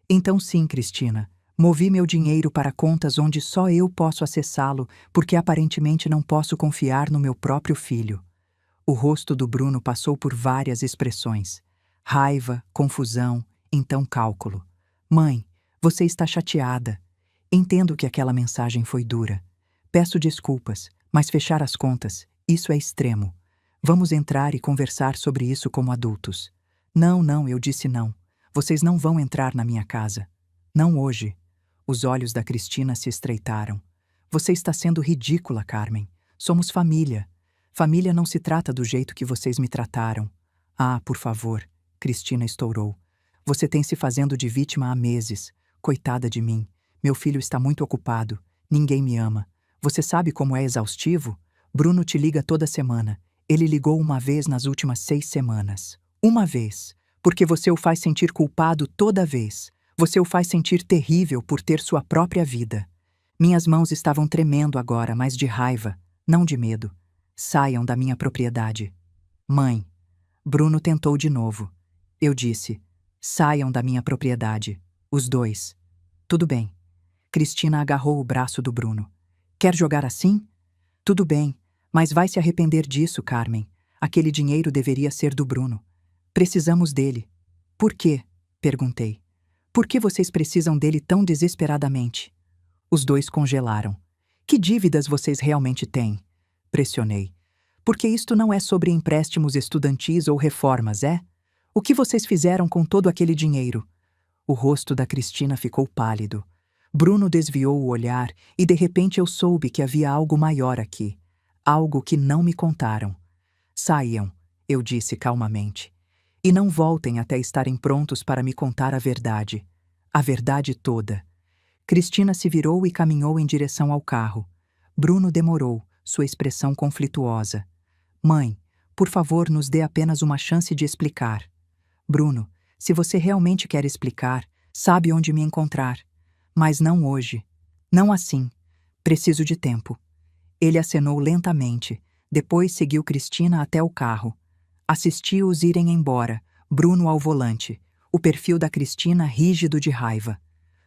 Então sim, Cristina, Movi meu dinheiro para contas onde só eu posso acessá-lo, porque aparentemente não posso confiar no meu próprio filho. O rosto do Bruno passou por várias expressões: raiva, confusão, então cálculo. Mãe, você está chateada. Entendo que aquela mensagem foi dura. Peço desculpas, mas fechar as contas, isso é extremo. Vamos entrar e conversar sobre isso como adultos. Não, eu disse não. Vocês não vão entrar na minha casa. Não hoje. Os olhos da Cristina se estreitaram. Você está sendo ridícula, Carmen. Somos família. Família não se trata do jeito que vocês me trataram. Ah, por favor, Cristina estourou. Você tem se fazendo de vítima há meses. Coitada de mim. Meu filho está muito ocupado. Ninguém me ama. Você sabe como é exaustivo? Bruno te liga toda semana. Ele ligou uma vez nas últimas 6 semanas. Uma vez. Porque você o faz sentir culpado toda vez. Você o faz sentir terrível por ter sua própria vida. Minhas mãos estavam tremendo agora, mas de raiva, não de medo. Saiam da minha propriedade. Mãe. Bruno tentou de novo. Eu disse: saiam da minha propriedade. Os dois. Tudo bem. Cristina agarrou o braço do Bruno. Quer jogar assim? Tudo bem, mas vai se arrepender disso, Carmen. Aquele dinheiro deveria ser do Bruno. Precisamos dele. Por quê? Perguntei. Por que vocês precisam dele tão desesperadamente? Os dois congelaram. Que dívidas vocês realmente têm? Pressionei. Porque isto não é sobre empréstimos estudantis ou reformas, é? O que vocês fizeram com todo aquele dinheiro? O rosto da Cristina ficou pálido. Bruno desviou o olhar e de repente eu soube que havia algo maior aqui. Algo que não me contaram. Saiam, eu disse calmamente. E não voltem até estarem prontos para me contar a verdade. A verdade toda. Cristina se virou e caminhou em direção ao carro. Bruno demorou, sua expressão conflituosa. Mãe, por favor, nos dê apenas uma chance de explicar. Bruno, se você realmente quer explicar, sabe onde me encontrar. Mas não hoje. Não assim. Preciso de tempo. Ele acenou lentamente. Depois seguiu Cristina até o carro. Assisti-os irem embora, Bruno ao volante, o perfil da Cristina rígido de raiva.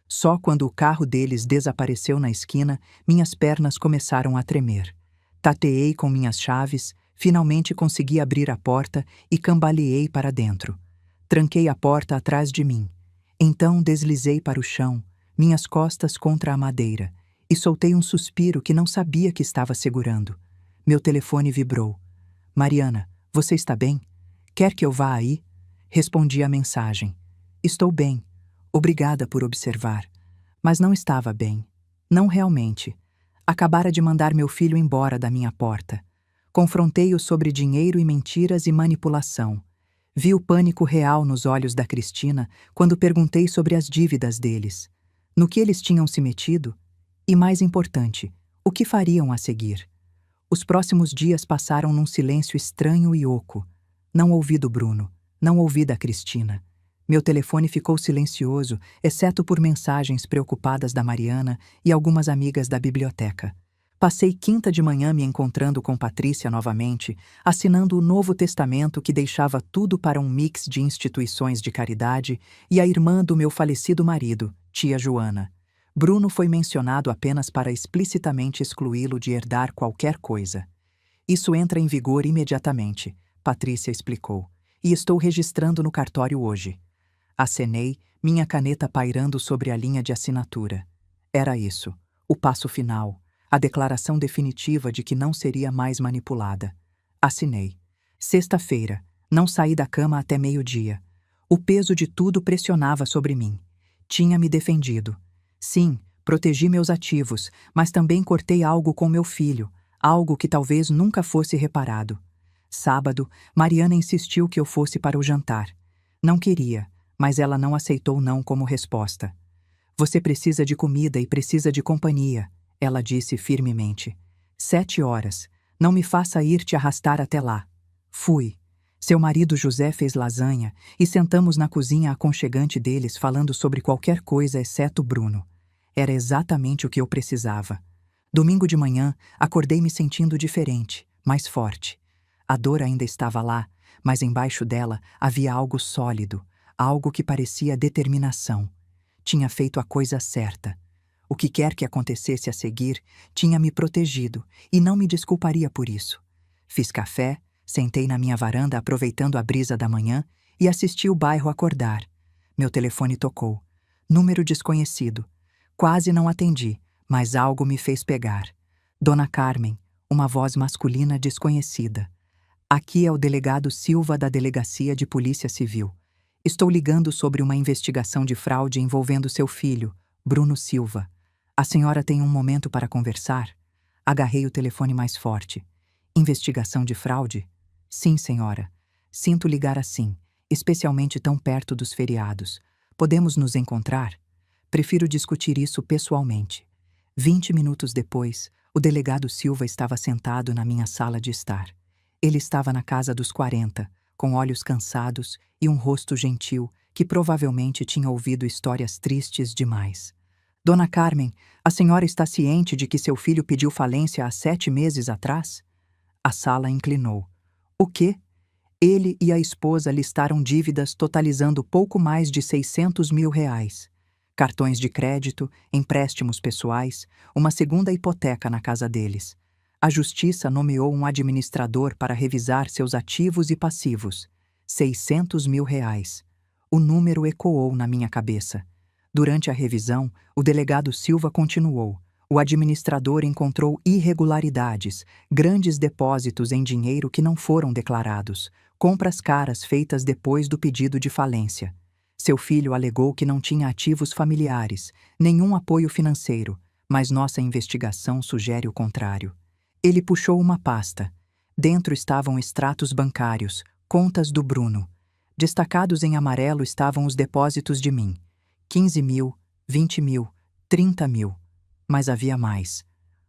Só quando o carro deles desapareceu na esquina, minhas pernas começaram a tremer. Tateei com minhas chaves, finalmente consegui abrir a porta e cambaleei para dentro. Tranquei a porta atrás de mim. Então deslizei para o chão, minhas costas contra a madeira, e soltei um suspiro que não sabia que estava segurando. Meu telefone vibrou. Mariana, você está bem? Quer que eu vá aí? Respondi a mensagem. Estou bem. Obrigada por observar. Mas não estava bem. Não realmente. Acabara de mandar meu filho embora da minha porta. Confrontei-o sobre dinheiro e mentiras e manipulação. Vi o pânico real nos olhos da Cristina quando perguntei sobre as dívidas deles. No que eles tinham se metido? E mais importante, o que fariam a seguir? Os próximos dias passaram num silêncio estranho e oco. Não ouvi do Bruno, não ouvi da Cristina. Meu telefone ficou silencioso, exceto por mensagens preocupadas da Mariana e algumas amigas da biblioteca. Passei quinta de manhã me encontrando com Patrícia novamente, assinando o Novo Testamento que deixava tudo para um mix de instituições de caridade e a irmã do meu falecido marido, tia Joana. Bruno foi mencionado apenas para explicitamente excluí-lo de herdar qualquer coisa. Isso entra em vigor imediatamente, Patrícia explicou, e estou registrando no cartório hoje. Acenei, minha caneta pairando sobre a linha de assinatura. Era isso, o passo final, a declaração definitiva de que não seria mais manipulada. Assinei. Sexta-feira, não saí da cama até meio-dia. O peso de tudo pressionava sobre mim. Tinha me defendido. Sim, protegi meus ativos, mas também cortei algo com meu filho, algo que talvez nunca fosse reparado. Sábado, Mariana insistiu que eu fosse para o jantar. Não queria, mas ela não aceitou não como resposta. Você precisa de comida e precisa de companhia, ela disse firmemente. 7 horas. Não me faça ir te arrastar até lá. Fui. Seu marido José fez lasanha e sentamos na cozinha aconchegante deles falando sobre qualquer coisa exceto Bruno. Era exatamente o que eu precisava. Domingo de manhã, acordei me sentindo diferente, mais forte. A dor ainda estava lá, mas embaixo dela havia algo sólido, algo que parecia determinação. tinha feito a coisa certa. O que quer que acontecesse a seguir, tinha me protegido e não me desculparia por isso. Fiz café, sentei na minha varanda aproveitando a brisa da manhã e assisti o bairro acordar. Meu telefone tocou. Número desconhecido. Quase não atendi, mas algo me fez pegar. Dona Carmen, uma voz masculina desconhecida. Aqui é o delegado Silva da Delegacia de Polícia Civil. Estou ligando sobre uma investigação de fraude envolvendo seu filho, Bruno Silva. A senhora tem um momento para conversar? Agarrei o telefone mais forte. Investigação de fraude? Sim, senhora. Sinto ligar assim, especialmente tão perto dos feriados. Podemos nos encontrar? Prefiro discutir isso pessoalmente. 20 minutos depois, o delegado Silva estava sentado na minha sala de estar. Ele estava na casa dos 40, com olhos cansados e um rosto gentil que provavelmente tinha ouvido histórias tristes demais. Dona Carmen, a senhora está ciente de que seu filho pediu falência há 7 meses atrás? A sala inclinou. O quê? Ele e a esposa listaram dívidas totalizando pouco mais de R$ 600.000. Cartões de crédito, empréstimos pessoais, uma segunda hipoteca na casa deles. A justiça nomeou um administrador para revisar seus ativos e passivos. R$ 600.000. O número ecoou na minha cabeça. Durante a revisão, o delegado Silva continuou. O administrador encontrou irregularidades, grandes depósitos em dinheiro que não foram declarados, compras caras feitas depois do pedido de falência. Seu filho alegou que não tinha ativos familiares, nenhum apoio financeiro, mas nossa investigação sugere o contrário. Ele puxou uma pasta. Dentro estavam extratos bancários, contas do Bruno. Destacados em amarelo estavam os depósitos de mim. 15.000, 20.000, 30.000. Mas havia mais.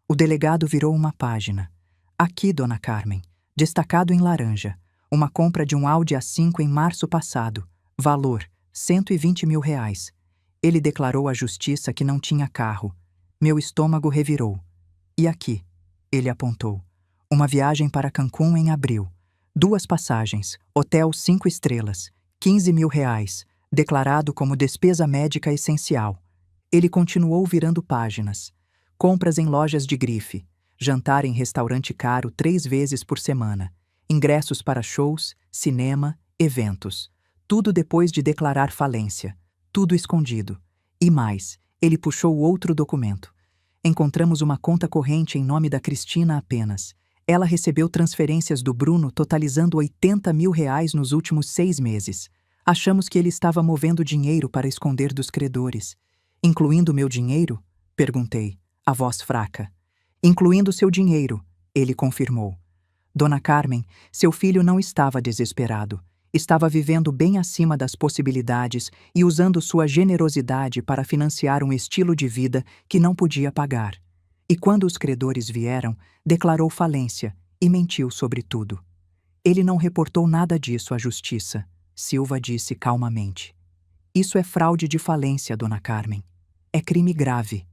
O delegado virou uma página. Aqui, Dona Carmen, destacado em laranja, uma compra de um Audi A5 em março passado. Valor, R$ 120.000. Ele declarou à justiça que não tinha carro. Meu estômago revirou. E aqui? Ele apontou. Uma viagem para Cancún em abril. 2 passagens, hotel 5 estrelas, R$ 15.000, declarado como despesa médica essencial. Ele continuou virando páginas. Compras em lojas de grife, jantar em restaurante caro 3 vezes por semana, ingressos para shows, cinema, eventos. Tudo depois de declarar falência. Tudo escondido. E mais, ele puxou outro documento. Encontramos uma conta corrente em nome da Cristina apenas. Ela recebeu transferências do Bruno totalizando R$ 80.000 nos últimos 6 meses. Achamos que ele estava movendo dinheiro para esconder dos credores. Incluindo meu dinheiro? Perguntei, a voz fraca. Incluindo seu dinheiro, ele confirmou. Dona Carmen, seu filho não estava desesperado. Estava vivendo bem acima das possibilidades e usando sua generosidade para financiar um estilo de vida que não podia pagar. E quando os credores vieram, declarou falência e mentiu sobre tudo. Ele não reportou nada disso à justiça, Silva disse calmamente. Isso é fraude de falência, Dona Carmen. É crime grave.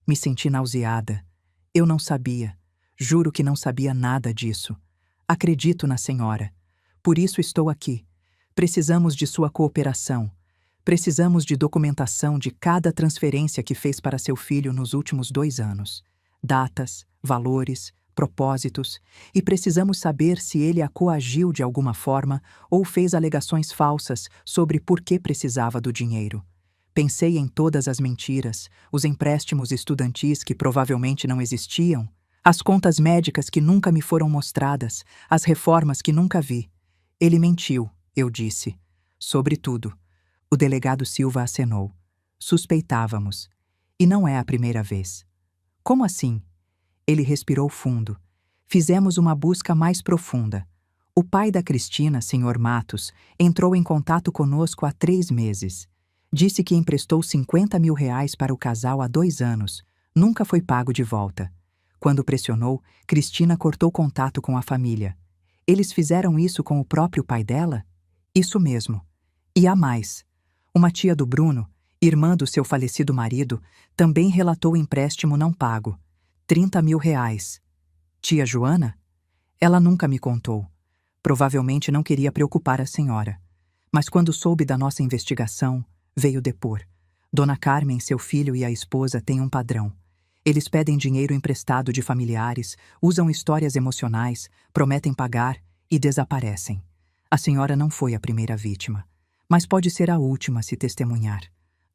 Me senti nauseada. Eu não sabia. Juro que não sabia nada disso. Acredito na senhora. Por isso estou aqui. Precisamos de sua cooperação. Precisamos de documentação de cada transferência que fez para seu filho nos últimos 2 anos. Datas, valores, propósitos, e precisamos saber se ele a coagiu de alguma forma ou fez alegações falsas sobre por que precisava do dinheiro. Pensei em todas as mentiras, os empréstimos estudantis que provavelmente não existiam, as contas médicas que nunca me foram mostradas, as reformas que nunca vi. Ele mentiu, eu disse. Sobretudo. O delegado Silva acenou. Suspeitávamos. E não é a primeira vez. Como assim? Ele respirou fundo. Fizemos uma busca mais profunda. O pai da Cristina, Sr. Matos, entrou em contato conosco há 3 meses. Disse que emprestou R$ 50.000 para o casal há 2 anos. Nunca foi pago de volta. Quando pressionou, Cristina cortou contato com a família. Eles fizeram isso com o próprio pai dela? Isso mesmo. E há mais. Uma tia do Bruno, irmã do seu falecido marido, também relatou empréstimo não pago. R$ 30.000. Tia Joana? Ela nunca me contou. Provavelmente não queria preocupar a senhora. Mas quando soube da nossa investigação, veio depor. Dona Carmen, seu filho e a esposa têm um padrão. Eles pedem dinheiro emprestado de familiares, usam histórias emocionais, prometem pagar e desaparecem. A senhora não foi a primeira vítima, mas pode ser a última se testemunhar.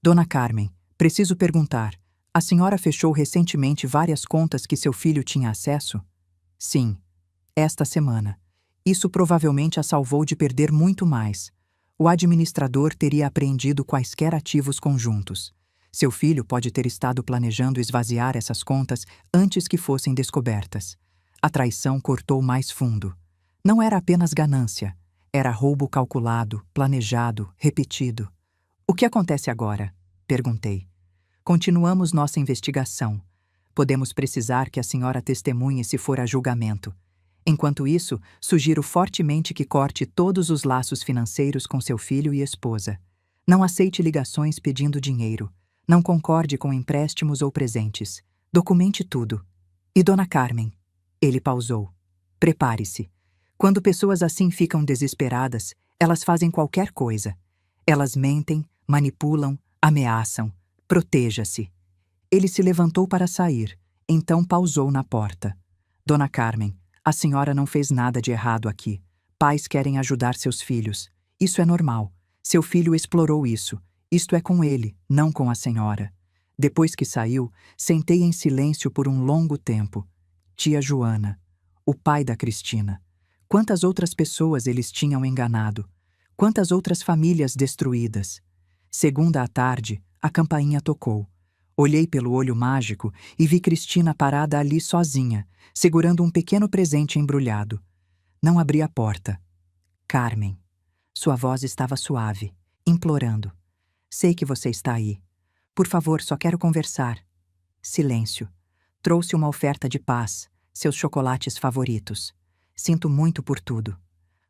Dona Carmen, preciso perguntar, a senhora fechou recentemente várias contas que seu filho tinha acesso? Sim, esta semana. Isso provavelmente a salvou de perder muito mais. O administrador teria apreendido quaisquer ativos conjuntos. Seu filho pode ter estado planejando esvaziar essas contas antes que fossem descobertas. A traição cortou mais fundo. Não era apenas ganância, era roubo calculado, planejado, repetido. O que acontece agora? Perguntei. Continuamos nossa investigação. Podemos precisar que a senhora testemunhe se for a julgamento. Enquanto isso, sugiro fortemente que corte todos os laços financeiros com seu filho e esposa. Não aceite ligações pedindo dinheiro. Não concorde com empréstimos ou presentes. Documente tudo. E Dona Carmen? Ele pausou. Prepare-se. Quando pessoas assim ficam desesperadas, elas fazem qualquer coisa. Elas mentem, manipulam, ameaçam. Proteja-se. Ele se levantou para sair, então pausou na porta. Dona Carmen, a senhora não fez nada de errado aqui. Pais querem ajudar seus filhos. Isso é normal. Seu filho explorou isso. Isto é com ele, não com a senhora. Depois que saiu, sentei em silêncio por um longo tempo. Tia Joana, o pai da Cristina. Quantas outras pessoas eles tinham enganado? Quantas outras famílias destruídas? Segunda à tarde, a campainha tocou. Olhei pelo olho mágico e vi Cristina parada ali sozinha, segurando um pequeno presente embrulhado. Não abri a porta. Carmen. Sua voz estava suave, implorando. Sei que você está aí. Por favor, só quero conversar. Silêncio. Trouxe uma oferta de paz, seus chocolates favoritos. Sinto muito por tudo.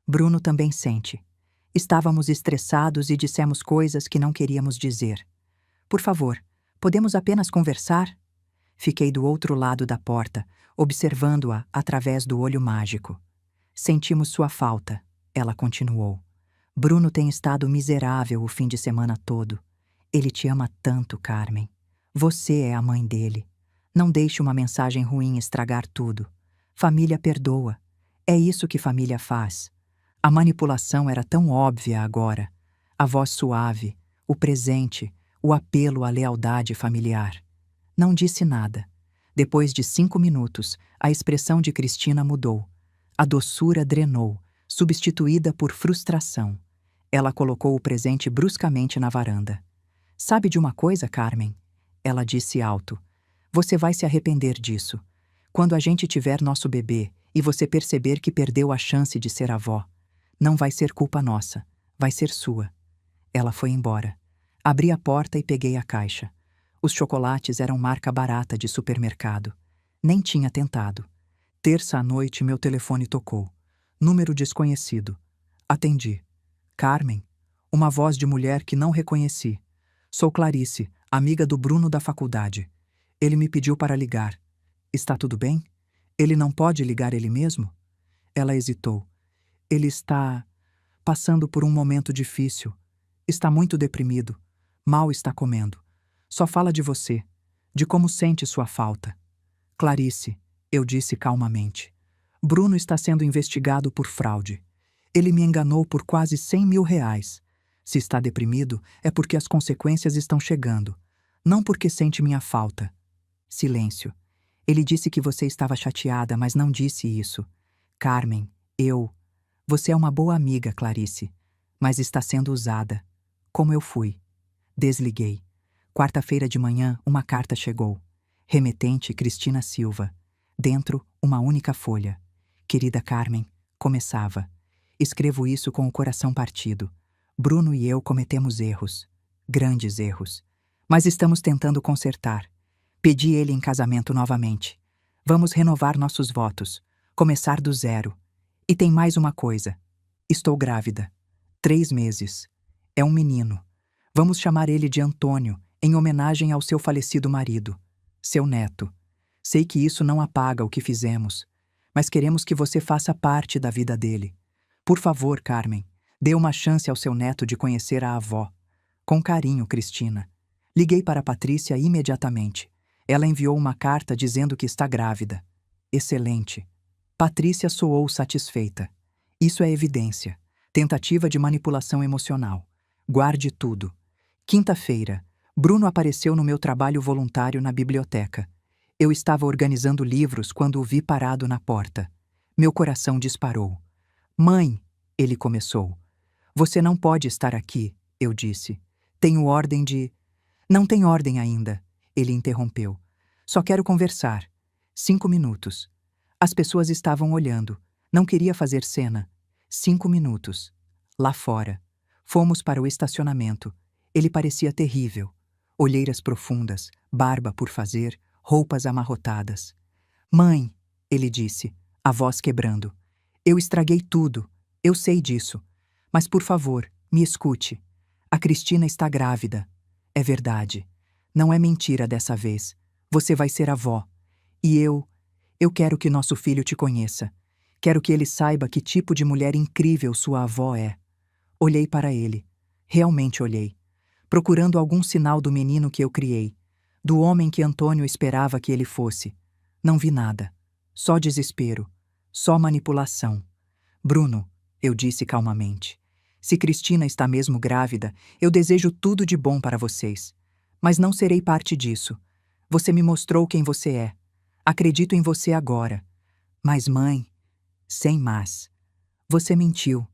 Bruno também sente. Estávamos estressados e dissemos coisas que não queríamos dizer. Por favor, podemos apenas conversar? Fiquei do outro lado da porta, observando-a através do olho mágico. Sentimos sua falta, ela continuou. Bruno tem estado miserável o fim de semana todo. Ele te ama tanto, Carmen. Você é a mãe dele. Não deixe uma mensagem ruim estragar tudo. Família perdoa. É isso que família faz. A manipulação era tão óbvia agora. A voz suave, o presente, o apelo à lealdade familiar. Não disse nada. Depois de 5 minutos, a expressão de Cristina mudou. A doçura drenou, substituída por frustração. Ela colocou o presente bruscamente na varanda. Sabe de uma coisa, Carmen? Ela disse alto. Você vai se arrepender disso. Quando a gente tiver nosso bebê e você perceber que perdeu a chance de ser avó, não vai ser culpa nossa, vai ser sua. Ela foi embora. Abri a porta e peguei a caixa. Os chocolates eram marca barata de supermercado. Nem tinha tentado. Terça à noite, meu telefone tocou. Número desconhecido. Atendi. Carmen. Uma voz de mulher que não reconheci. Sou Clarice, amiga do Bruno da faculdade. Ele me pediu para ligar. Está tudo bem? Ele não pode ligar ele mesmo? Ela hesitou. Ele está passando por um momento difícil. Está muito deprimido. Mal está comendo. Só fala de você, de como sente sua falta. Clarice, eu disse calmamente. Bruno está sendo investigado por fraude. Ele me enganou por quase 100 mil reais. Se está deprimido, é porque as consequências estão chegando. Não porque sente minha falta. Silêncio. Ele disse que você estava chateada, mas não disse isso. Carmen, Você é uma boa amiga, Clarice, mas está sendo usada. Como eu fui. Desliguei. Quarta-feira de manhã, uma carta chegou. Remetente Cristina Silva. Dentro, uma única folha. Querida Carmen, começava. Escrevo isso com o coração partido. Bruno e eu cometemos erros. Grandes erros. Mas estamos tentando consertar. Pedi ele em casamento novamente. Vamos renovar nossos votos. Começar do zero. E tem mais uma coisa. Estou grávida. 3 meses. É um menino. Vamos chamar ele de Antônio, em homenagem ao seu falecido marido. Seu neto. Sei que isso não apaga o que fizemos, mas queremos que você faça parte da vida dele. Por favor, Carmen, dê uma chance ao seu neto de conhecer a avó. Com carinho, Cristina. Liguei para Patrícia imediatamente. Ela enviou uma carta dizendo que está grávida. Excelente. Patrícia soou satisfeita. Isso é evidência. Tentativa de manipulação emocional. Guarde tudo. Quinta-feira, Bruno apareceu no meu trabalho voluntário na biblioteca. Eu estava organizando livros quando o vi parado na porta. Meu coração disparou. Mãe, ele começou. Você não pode estar aqui, eu disse. Tenho ordem de... Não tem ordem ainda, ele interrompeu. Só quero conversar. 5 minutos. As pessoas estavam olhando. Não queria fazer cena. 5 minutos. Lá fora. Fomos para o estacionamento. Ele parecia terrível. Olheiras profundas, barba por fazer, roupas amarrotadas. Mãe, ele disse, a voz quebrando. Eu estraguei tudo. Eu sei disso. Mas, por favor, me escute. A Cristina está grávida. É verdade. Não é mentira dessa vez. Você vai ser avó. E eu quero que nosso filho te conheça. Quero que ele saiba que tipo de mulher incrível sua avó é. Olhei para ele. Realmente olhei. Procurando algum sinal do menino que eu criei. Do homem que Antônio esperava que ele fosse. Não vi nada. Só desespero. Só manipulação. Bruno, eu disse calmamente. Se Cristina está mesmo grávida, eu desejo tudo de bom para vocês. Mas não serei parte disso. Você me mostrou quem você é. Acredito em você agora. Mas, mãe, sem mas. Você mentiu.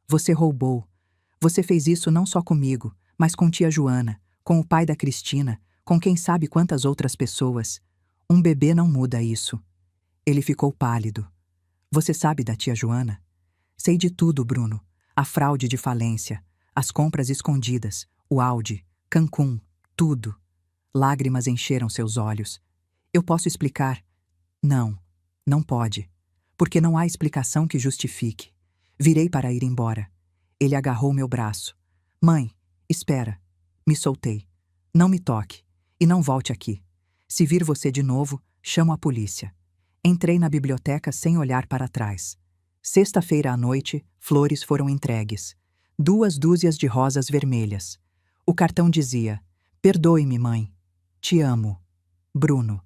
Você roubou. Você fez isso não só comigo, mas com tia Joana, com o pai da Cristina, com quem sabe quantas outras pessoas. Um bebê não muda isso. Ele ficou pálido. Você sabe da tia Joana? Sei de tudo, Bruno. A fraude de falência, as compras escondidas, o Audi, Cancún, tudo. Lágrimas encheram seus olhos. Eu posso explicar? Não, não pode. Porque não há explicação que justifique. Virei para ir embora. Ele agarrou meu braço. Mãe, espera. Me soltei. Não me toque. E não volte aqui. Se vir você de novo, chamo a polícia. Entrei na biblioteca sem olhar para trás. Sexta-feira à noite, flores foram entregues. 2 dúzias de rosas vermelhas. O cartão dizia: perdoe-me, mãe. Te amo. Bruno.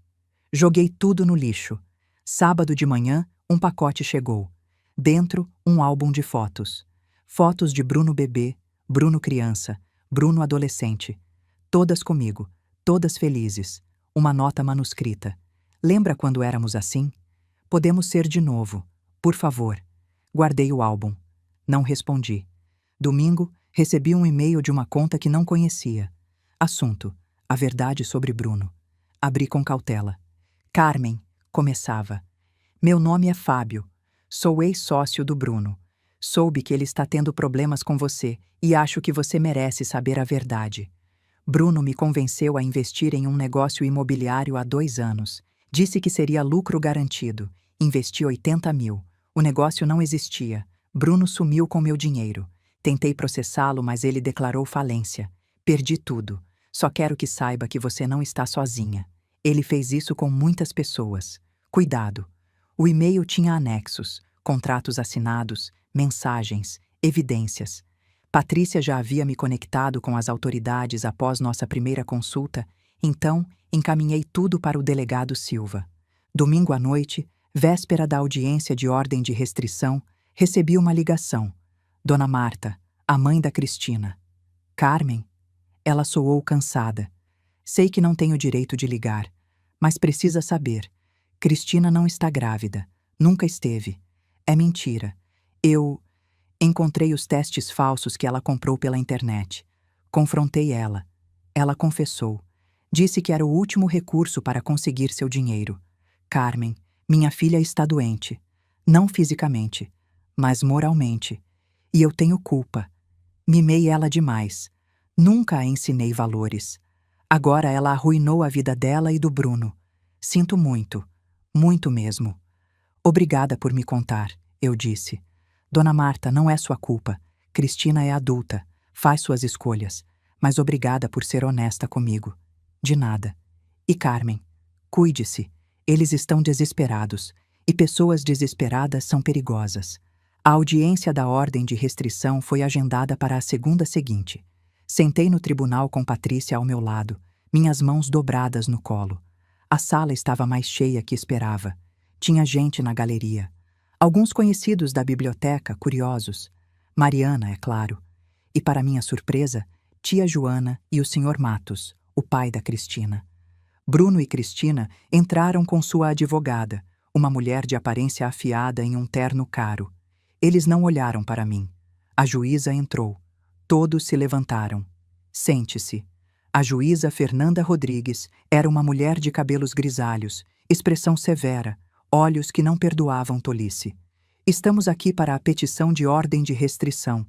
Joguei tudo no lixo. Sábado de manhã, um pacote chegou. Dentro, um álbum de fotos. Fotos de Bruno bebê, Bruno criança, Bruno adolescente. Todas comigo, todas felizes. Uma nota manuscrita. Lembra quando éramos assim? Podemos ser de novo. Por favor. Guardei o álbum. Não respondi. Domingo, recebi um e-mail de uma conta que não conhecia. Assunto: a verdade sobre Bruno. Abri com cautela. Carmen, começava. Meu nome é Fábio. Sou ex-sócio do Bruno. Soube que ele está tendo problemas com você e acho que você merece saber a verdade. Bruno me convenceu a investir em um negócio imobiliário há 2 anos. Disse que seria lucro garantido. Investi 80 mil. O negócio não existia. Bruno sumiu com meu dinheiro. Tentei processá-lo, mas ele declarou falência. Perdi tudo. Só quero que saiba que você não está sozinha. Ele fez isso com muitas pessoas. Cuidado. O e-mail tinha anexos, contratos assinados, mensagens, evidências. Patrícia já havia me conectado com as autoridades após nossa primeira consulta, então encaminhei tudo para o delegado Silva. Domingo à noite, véspera da audiência de ordem de restrição, recebi uma ligação. Dona Marta, a mãe da Cristina. Carmen? Ela soou cansada. Sei que não tenho direito de ligar, mas precisa saber. Cristina não está grávida. Nunca esteve. É mentira. Eu encontrei os testes falsos que ela comprou pela internet. Confrontei ela. Ela confessou. Disse que era o último recurso para conseguir seu dinheiro. Carmen, minha filha está doente. Não fisicamente, mas moralmente. E eu tenho culpa. Mimei ela demais. Nunca a ensinei valores. Agora ela arruinou a vida dela e do Bruno. Sinto muito. Muito mesmo. Obrigada por me contar, eu disse. Dona Marta, não é sua culpa. Cristina é adulta. Faz suas escolhas. Mas obrigada por ser honesta comigo. De nada. E Carmen, cuide-se. Eles estão desesperados. E pessoas desesperadas são perigosas. A audiência da ordem de restrição foi agendada para a segunda seguinte. Sentei no tribunal com Patrícia ao meu lado. minhas mãos dobradas no colo. A sala estava mais cheia que esperava. Tinha gente na galeria. Alguns conhecidos da biblioteca, curiosos. Mariana, é claro. E, para minha surpresa, tia Joana e o Sr. Matos, o pai da Cristina. Bruno e Cristina entraram com sua advogada, uma mulher de aparência afiada em um terno caro. Eles não olharam para mim. A juíza entrou. Todos se levantaram. Sente-se. A juíza Fernanda Rodrigues era uma mulher de cabelos grisalhos, expressão severa, olhos que não perdoavam tolice. Estamos aqui para a petição de ordem de restrição.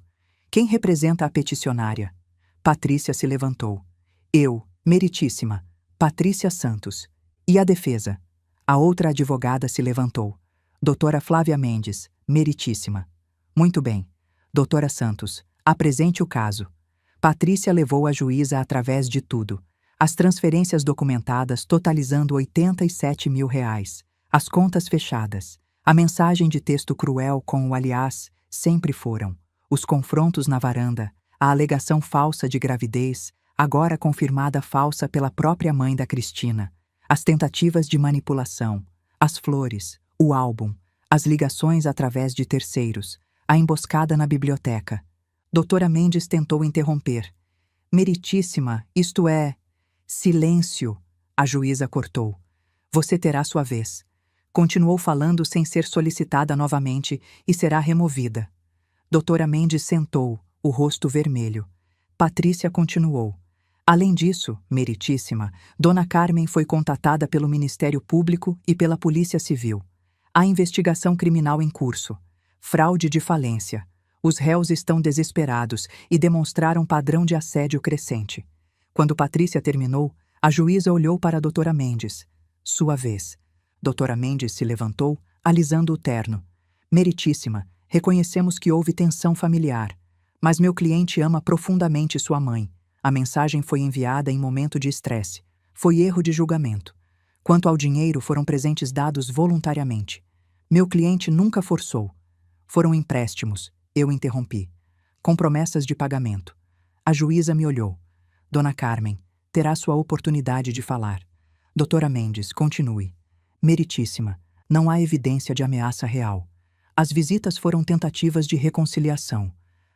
Quem representa a peticionária? Patrícia se levantou. Eu, meritíssima, Patrícia Santos. E a defesa? A outra advogada se levantou. Doutora Flávia Mendes, meritíssima. Muito bem. Doutora Santos, apresente o caso. Patrícia levou a juíza através de tudo. As transferências documentadas totalizando R$ 87 mil. As contas fechadas. A mensagem de texto cruel com o aliás sempre foram. Os confrontos na varanda. A alegação falsa de gravidez, agora confirmada falsa pela própria mãe da Cristina. As tentativas de manipulação. As flores. O álbum. As ligações através de terceiros. A emboscada na biblioteca. Doutora Mendes tentou interromper. Meritíssima, isto é... Silêncio, a juíza cortou. Você terá sua vez. Continuou falando sem ser solicitada novamente e será removida. Doutora Mendes sentou, o rosto vermelho. Patrícia continuou. Além disso, meritíssima, Dona Carmen foi contatada pelo Ministério Público e pela Polícia Civil. Há investigação criminal em curso. Fraude de falência. Os réus estão desesperados e demonstraram padrão de assédio crescente. Quando Patrícia terminou, a juíza olhou para a doutora Mendes. Sua vez. Doutora Mendes se levantou, alisando o terno. Meritíssima, reconhecemos que houve tensão familiar. Mas meu cliente ama profundamente sua mãe. A mensagem foi enviada em momento de estresse. Foi erro de julgamento. Quanto ao dinheiro, foram presentes dados voluntariamente. Meu cliente nunca forçou. Foram empréstimos. Eu interrompi. Com promessas de pagamento. A juíza me olhou. Dona Carmen, terá sua oportunidade de falar. Doutora Mendes, continue. Meritíssima, não há evidência de ameaça real. As visitas foram tentativas de reconciliação.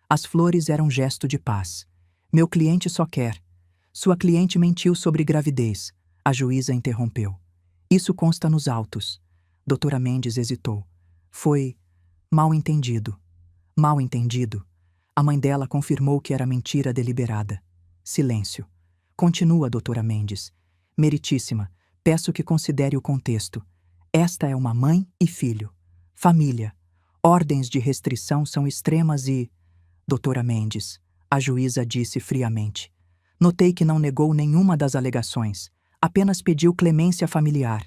As flores eram gesto de paz. Meu cliente só quer. Sua cliente mentiu sobre gravidez. A juíza interrompeu. Isso consta nos autos. Doutora Mendes hesitou. Foi mal entendido. Mal entendido. A mãe dela confirmou que era mentira deliberada. Silêncio. Continua, doutora Mendes. Meritíssima, peço que considere o contexto. Esta é uma mãe e filho. Família. Ordens de restrição são extremas e... Doutora Mendes, a juíza disse friamente. Notei que não negou nenhuma das alegações. Apenas pediu clemência familiar.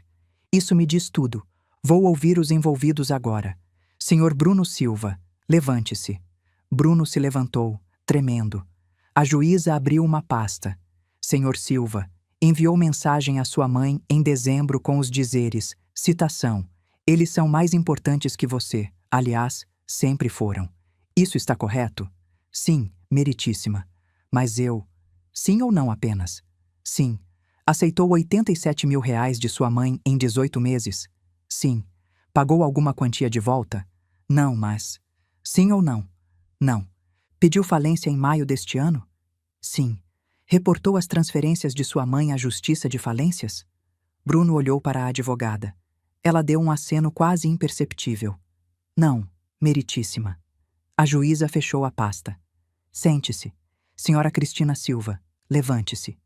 Isso me diz tudo. Vou ouvir os envolvidos agora. Senhor Bruno Silva, levante-se. Bruno se levantou, tremendo. A juíza abriu uma pasta. Senhor Silva, enviou mensagem à sua mãe em dezembro com os dizeres, citação, eles são mais importantes que você, aliás, sempre foram. Isso está correto? Sim, meritíssima. Mas eu... Sim ou não apenas? Sim. Aceitou R$ 87 mil de sua mãe em 18 meses? Sim. Pagou alguma quantia de volta? Não, mas... Sim ou não? Não. Pediu falência em maio deste ano? Sim. Reportou as transferências de sua mãe à Justiça de Falências? Bruno olhou para a advogada. Ela deu um aceno quase imperceptível. Não, meritíssima. A juíza fechou a pasta. Sente-se. Senhora Cristina Silva, levante-se.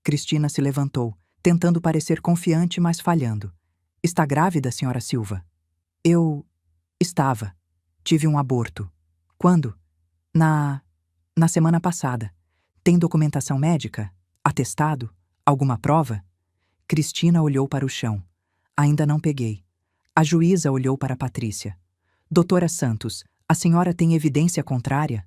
Cristina se levantou, tentando parecer confiante, mas falhando. Está grávida, senhora Silva? Eu... estava. Tive um aborto. Quando? Na semana passada. Tem documentação médica? Atestado? Alguma prova? Cristina olhou para o chão. Ainda não peguei. A juíza olhou para Patrícia. Doutora Santos, a senhora tem evidência contrária?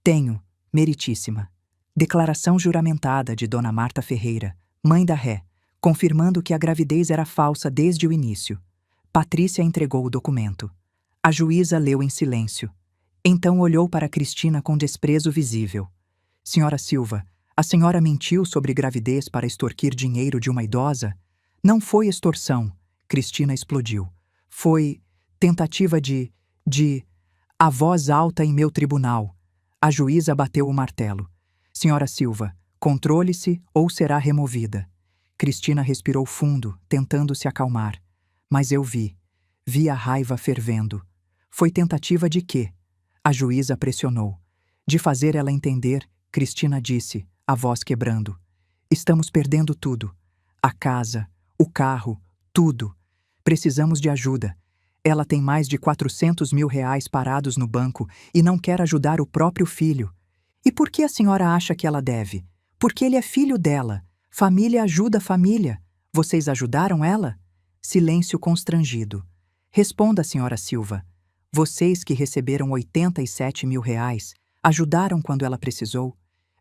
Tenho, meritíssima. Declaração juramentada de Dona Marta Ferreira, mãe da Ré, confirmando que a gravidez era falsa desde o início. Patrícia entregou o documento. A juíza leu em silêncio. Então olhou para Cristina com desprezo visível. Senhora Silva, A senhora mentiu sobre gravidez para extorquir dinheiro de uma idosa? Não foi extorsão. Cristina explodiu. Foi tentativa de... A voz alta em meu tribunal. A juíza bateu o martelo. Senhora Silva, controle-se ou será removida. Cristina respirou fundo, tentando se acalmar. Mas eu vi a raiva fervendo. Foi tentativa de quê? A juíza pressionou. De fazer ela entender, Cristina disse, a voz quebrando. Estamos perdendo tudo. A casa, o carro, tudo. Precisamos de ajuda. Ela tem mais de 400 mil reais parados no banco e não quer ajudar o próprio filho. E por que a senhora acha que ela deve? Porque ele é filho dela. Família ajuda família. Vocês ajudaram ela? Silêncio constrangido. Responda, senhora Silva. Vocês que receberam 87 mil reais, ajudaram quando ela precisou?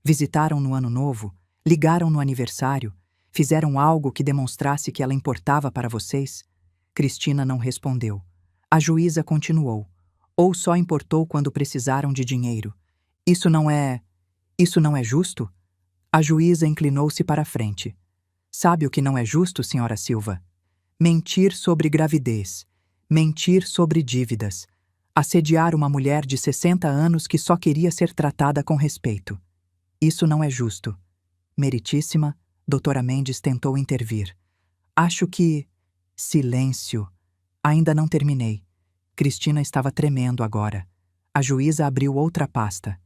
Visitaram no ano novo? Ligaram no aniversário? Fizeram algo que demonstrasse que ela importava para vocês? Cristina não respondeu. A juíza continuou. Ou só importou quando precisaram de dinheiro. Isso não é justo? A juíza inclinou-se para a frente. Sabe o que não é justo, senhora Silva? Mentir sobre gravidez. Mentir sobre dívidas. Assediar uma mulher de 60 anos que só queria ser tratada com respeito. Isso não é justo. Meritíssima, doutora Mendes tentou intervir. Acho que... Silêncio. Ainda não terminei. Cristina estava tremendo agora. A juíza abriu outra pasta.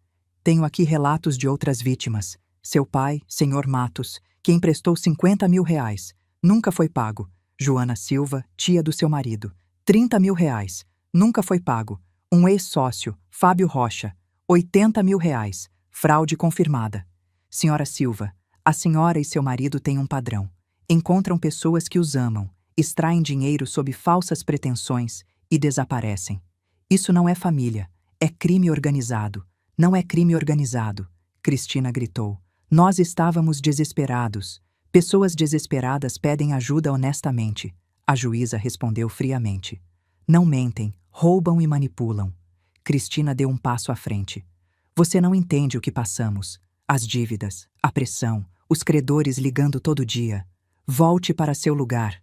Tenho aqui relatos de outras vítimas. Seu pai, senhor Matos, que emprestou 50 mil reais. Nunca foi pago. Joana Silva, tia do seu marido. 30 mil reais. Nunca foi pago. Um ex-sócio, Fábio Rocha. 80 mil reais. Fraude confirmada. Senhora Silva, a senhora e seu marido têm um padrão. Encontram pessoas que os amam, extraem dinheiro sob falsas pretensões e desaparecem. Isso não é família. É crime organizado. Não é crime organizado. Cristina gritou. Nós estávamos desesperados. Pessoas desesperadas pedem ajuda honestamente. A juíza respondeu friamente. Não mentem, roubam e manipulam. Cristina deu um passo à frente. Você não entende o que passamos. As dívidas, a pressão, os credores ligando todo dia. Volte para seu lugar.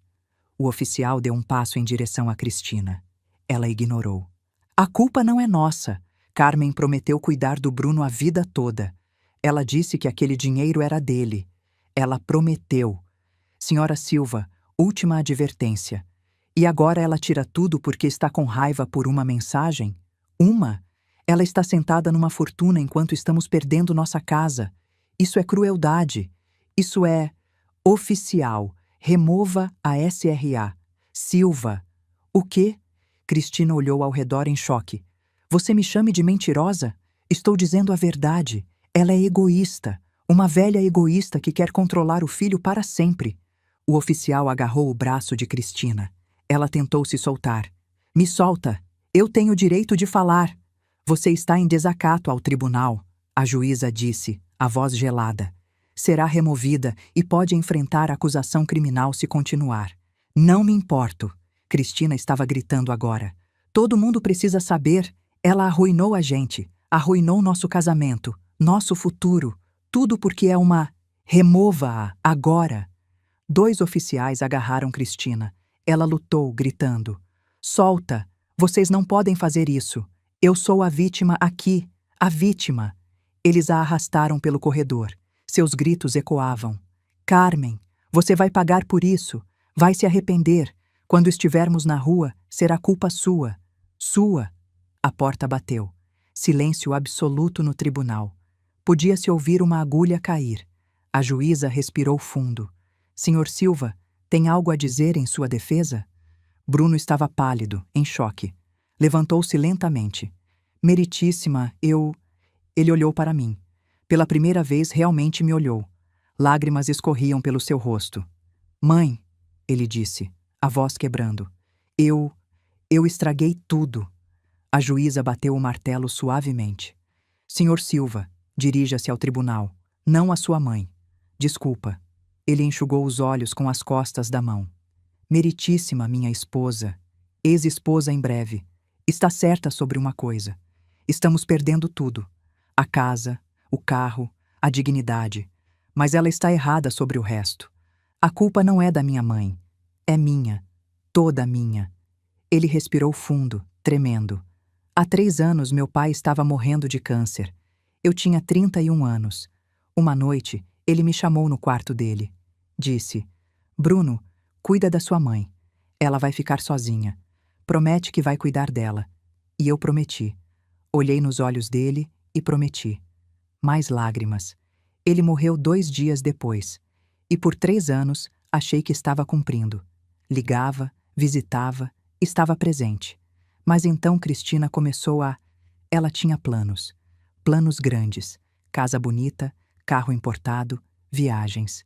O oficial deu um passo em direção a Cristina. Ela ignorou. A culpa não é nossa. Carmen prometeu cuidar do Bruno a vida toda. Ela disse que aquele dinheiro era dele. Ela prometeu. Senhora Silva, última advertência. E agora ela tira tudo porque está com raiva por uma mensagem? Uma? Ela está sentada numa fortuna enquanto estamos perdendo nossa casa. Isso é crueldade. Isso é... Oficial, remova a SRA. Silva. O quê? Cristina olhou ao redor em choque. Você me chame de mentirosa? Estou dizendo a verdade. Ela é egoísta. Uma velha egoísta que quer controlar o filho para sempre. O oficial agarrou o braço de Cristina. Ela tentou se soltar. Me solta. Eu tenho direito de falar. Você está em desacato ao tribunal, a juíza disse, a voz gelada. Será removida e pode enfrentar acusação criminal se continuar. Não me importo. Cristina estava gritando agora. Todo mundo precisa saber. Ela arruinou a gente. Arruinou nosso casamento. Nosso futuro. Tudo porque é uma... Remova-a, agora. 2 oficiais agarraram Cristina. Ela lutou, gritando. Solta. Vocês não podem fazer isso. Eu sou a vítima aqui. A vítima. Eles a arrastaram pelo corredor. Seus gritos ecoavam. Carmen, você vai pagar por isso. Vai se arrepender. Quando estivermos na rua, será culpa sua. Sua. A porta bateu. Silêncio absoluto no tribunal. Podia-se ouvir uma agulha cair. A juíza respirou fundo. Senhor Silva, tem algo a dizer em sua defesa? Bruno estava pálido, em choque. Levantou-se lentamente. Meritíssima, Ele olhou para mim. Pela primeira vez realmente me olhou. Lágrimas escorriam pelo seu rosto. Mãe, ele disse, a voz quebrando. Eu estraguei tudo. A juíza bateu o martelo suavemente. Senhor Silva, dirija-se ao tribunal, não à sua mãe. Desculpa. Ele enxugou os olhos com as costas da mão. Meritíssima minha esposa, ex-esposa em breve, está certa sobre uma coisa. Estamos perdendo tudo. A casa, o carro, a dignidade. Mas ela está errada sobre o resto. A culpa não é da minha mãe. É minha. Toda minha. Ele respirou fundo, tremendo. Há 3 anos meu pai estava morrendo de câncer. Eu tinha 31 anos. Uma noite, ele me chamou no quarto dele. Disse: Bruno, cuida da sua mãe. Ela vai ficar sozinha. Promete que vai cuidar dela. E eu prometi. Olhei nos olhos dele e prometi. Mais lágrimas. Ele morreu 2 dias depois. E por 3 anos, achei que estava cumprindo. Ligava, visitava, estava presente. Mas então Cristina começou a... Ela tinha planos. Planos grandes. Casa bonita, carro importado, viagens.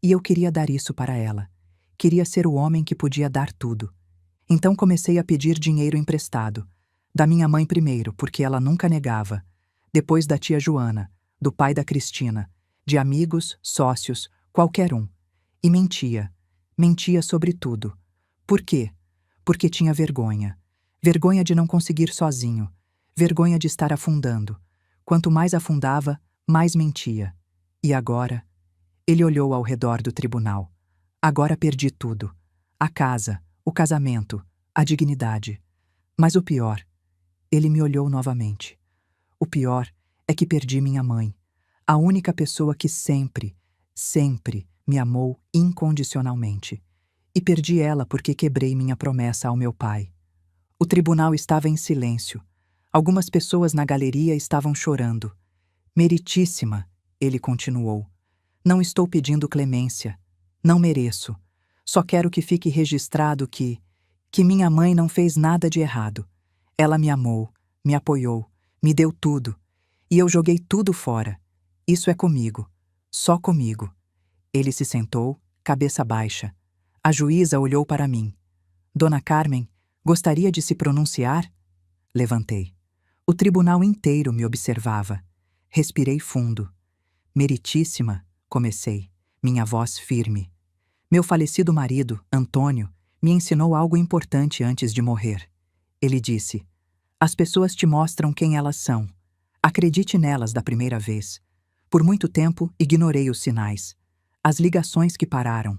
E eu queria dar isso para ela. Queria ser o homem que podia dar tudo. Então comecei a pedir dinheiro emprestado. Da minha mãe primeiro, porque ela nunca negava. Depois da tia Joana, do pai da Cristina, de amigos, sócios, qualquer um. E mentia. Mentia sobre tudo. Por quê? Porque tinha vergonha. Vergonha de não conseguir sozinho. Vergonha de estar afundando. Quanto mais afundava, mais mentia. E agora? Ele olhou ao redor do tribunal. Agora perdi tudo. A casa, o casamento, a dignidade. Mas o pior, ele me olhou novamente. O pior é que perdi minha mãe. A única pessoa que sempre, sempre me amou incondicionalmente. E perdi ela porque quebrei minha promessa ao meu pai. O tribunal estava em silêncio. Algumas pessoas na galeria estavam chorando. Meritíssima, ele continuou. Não estou pedindo clemência. Não mereço. Só quero que fique registrado que minha mãe não fez nada de errado. Ela me amou, me apoiou, me deu tudo. E eu joguei tudo fora. Isso é comigo. Só comigo. Ele se sentou, cabeça baixa. A juíza olhou para mim. Dona Carmen, gostaria de se pronunciar? Levantei. O tribunal inteiro me observava. Respirei fundo. Meritíssima, comecei, minha voz firme. Meu falecido marido, Antônio, me ensinou algo importante antes de morrer. Ele disse: as pessoas te mostram quem elas são. Acredite nelas da primeira vez. Por muito tempo, ignorei os sinais. As ligações que pararam,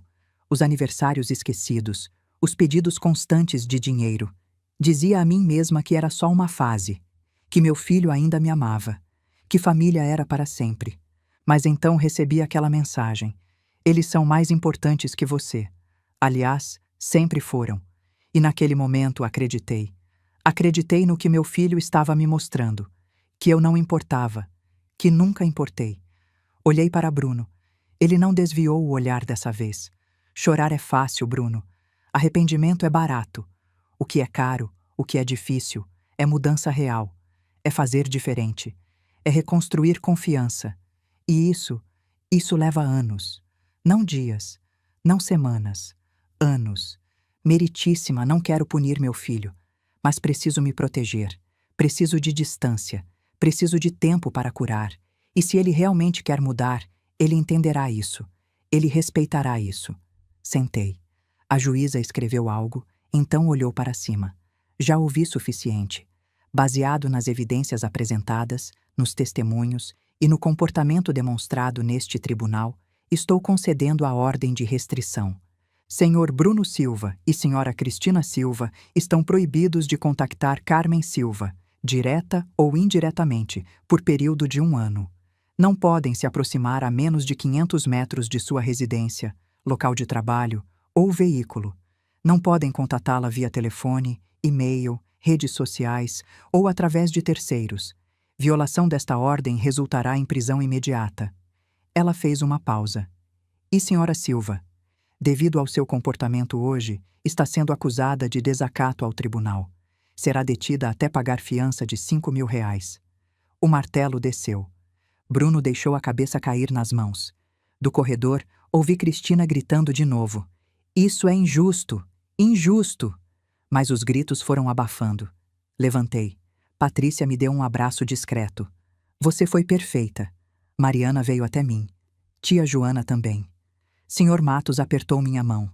os aniversários esquecidos, os pedidos constantes de dinheiro. Dizia a mim mesma que era só uma fase, que meu filho ainda me amava, que família era para sempre. Mas então recebi aquela mensagem: eles são mais importantes que você. Aliás, sempre foram. E naquele momento acreditei. Acreditei no que meu filho estava me mostrando, que eu não importava, que nunca importei. Olhei para Bruno. Ele não desviou o olhar dessa vez. Chorar é fácil, Bruno. Arrependimento é barato. O que é caro, o que é difícil, é mudança real. É fazer diferente. É reconstruir confiança. E isso leva anos. Não dias, não semanas. Anos. Meritíssima, não quero punir meu filho. Mas preciso me proteger. Preciso de distância. Preciso de tempo para curar. E se ele realmente quer mudar, ele entenderá isso. Ele respeitará isso. Sentei. A juíza escreveu algo, então olhou para cima. Já ouvi suficiente. Baseado nas evidências apresentadas, nos testemunhos e no comportamento demonstrado neste tribunal, estou concedendo a ordem de restrição. Senhor Bruno Silva e Senhora Cristina Silva estão proibidos de contactar Carmen Silva, direta ou indiretamente, por período de 1 ano. Não podem se aproximar a menos de 500 metros de sua residência, local de trabalho ou veículo. Não podem contatá-la via telefone, e-mail, redes sociais ou através de terceiros. Violação desta ordem resultará em prisão imediata. Ela fez uma pausa. E Senhora Silva, devido ao seu comportamento hoje, está sendo acusada de desacato ao tribunal. Será detida até pagar fiança de R$ 5.000. O martelo desceu. Bruno deixou a cabeça cair nas mãos. Do corredor, ouvi Cristina gritando de novo. Isso é injusto! Injusto! Mas os gritos foram abafando. Levantei. Patrícia me deu um abraço discreto. Você foi perfeita. Mariana veio até mim. Tia Joana também. Senhor Matos apertou minha mão.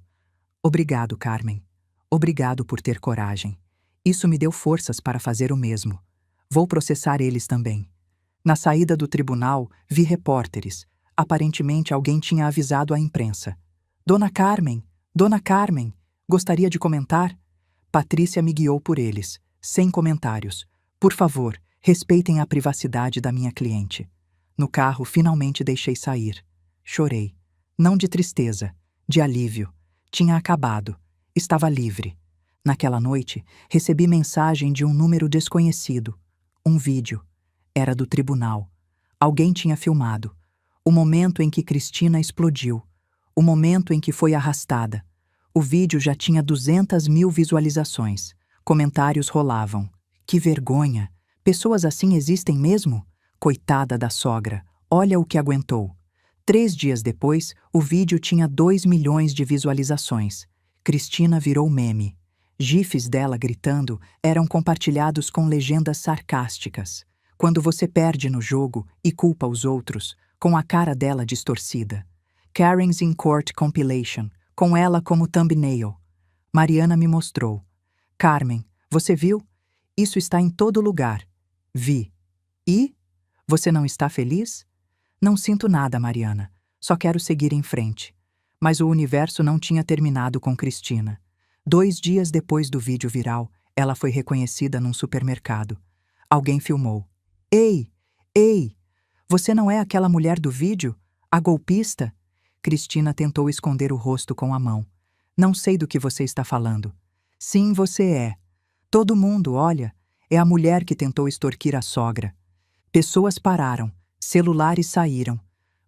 Obrigado, Carmen. Obrigado por ter coragem. Isso me deu forças para fazer o mesmo. Vou processar eles também. Na saída do tribunal, vi repórteres. Aparentemente alguém tinha avisado a imprensa. Dona Carmen, Dona Carmen, gostaria de comentar? Patrícia me guiou por eles, sem comentários. Por favor, respeitem a privacidade da minha cliente. No carro, finalmente deixei sair. Chorei. Não de tristeza, de alívio. Tinha acabado. Estava livre. Naquela noite, recebi mensagem de um número desconhecido. Um vídeo. Era do tribunal. Alguém tinha filmado. O momento em que Cristina explodiu. O momento em que foi arrastada. O vídeo já tinha 200.000 visualizações. Comentários rolavam. Que vergonha! Pessoas assim existem mesmo? Coitada da sogra. Olha o que aguentou. 3 dias depois, o vídeo tinha 2 milhões de visualizações. Cristina virou meme. GIFs dela gritando eram compartilhados com legendas sarcásticas. Quando você perde no jogo e culpa os outros, com a cara dela distorcida. Karen's in Court Compilation, com ela como thumbnail. Mariana me mostrou. Carmen, você viu? Isso está em todo lugar. Vi. E? Você não está feliz? Não sinto nada, Mariana. Só quero seguir em frente. Mas o universo não tinha terminado com Cristina. 2 dias depois do vídeo viral, ela foi reconhecida num supermercado. Alguém filmou. Ei! Ei! Você não é aquela mulher do vídeo? A golpista? Cristina tentou esconder o rosto com a mão. Não sei do que você está falando. Sim, você é. Todo mundo, olha. É a mulher que tentou extorquir a sogra. Pessoas pararam. Celulares saíram.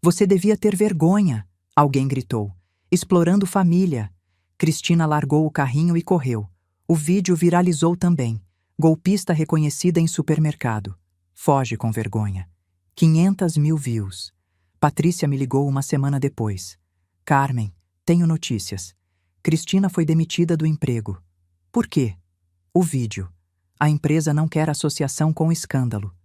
Você devia ter vergonha, alguém gritou. Explorando família. Cristina largou o carrinho e correu. O vídeo viralizou também. Golpista reconhecida em supermercado. Foge com vergonha. 500.000 views. Patrícia me ligou uma semana depois. Carmen, tenho notícias. Cristina foi demitida do emprego. Por quê? O vídeo. A empresa não quer associação com o escândalo.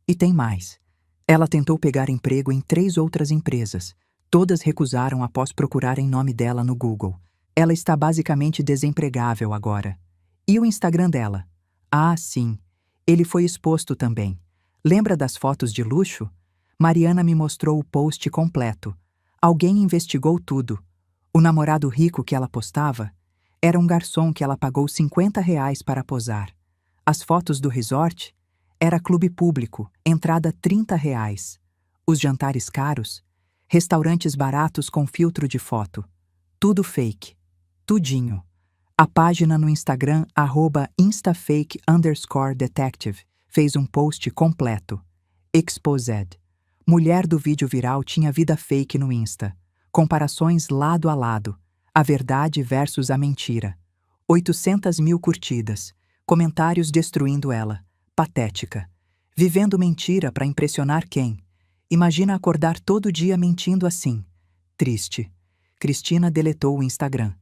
E tem mais. Ela tentou pegar emprego em 3 outras empresas. Todas recusaram após procurar em nome dela no Google. Ela está basicamente desempregável agora. E o Instagram dela? Ah, sim. Ele foi exposto também. Lembra das fotos de luxo? Mariana me mostrou o post completo. Alguém investigou tudo. O namorado rico que ela postava era um garçom que ela pagou R$ 50 para posar. As fotos do resort? Era clube público, entrada R$ 30. Os jantares caros? Restaurantes baratos com filtro de foto. Tudo fake. Tudinho. A página no Instagram @instafake_detective fez um post completo. Exposed. Mulher do vídeo viral tinha vida fake no Insta. Comparações lado a lado. A verdade versus a mentira. 800.000 curtidas. Comentários destruindo ela. Patética. Vivendo mentira para impressionar quem? Imagina acordar todo dia mentindo assim. Triste. Cristina deletou o Instagram.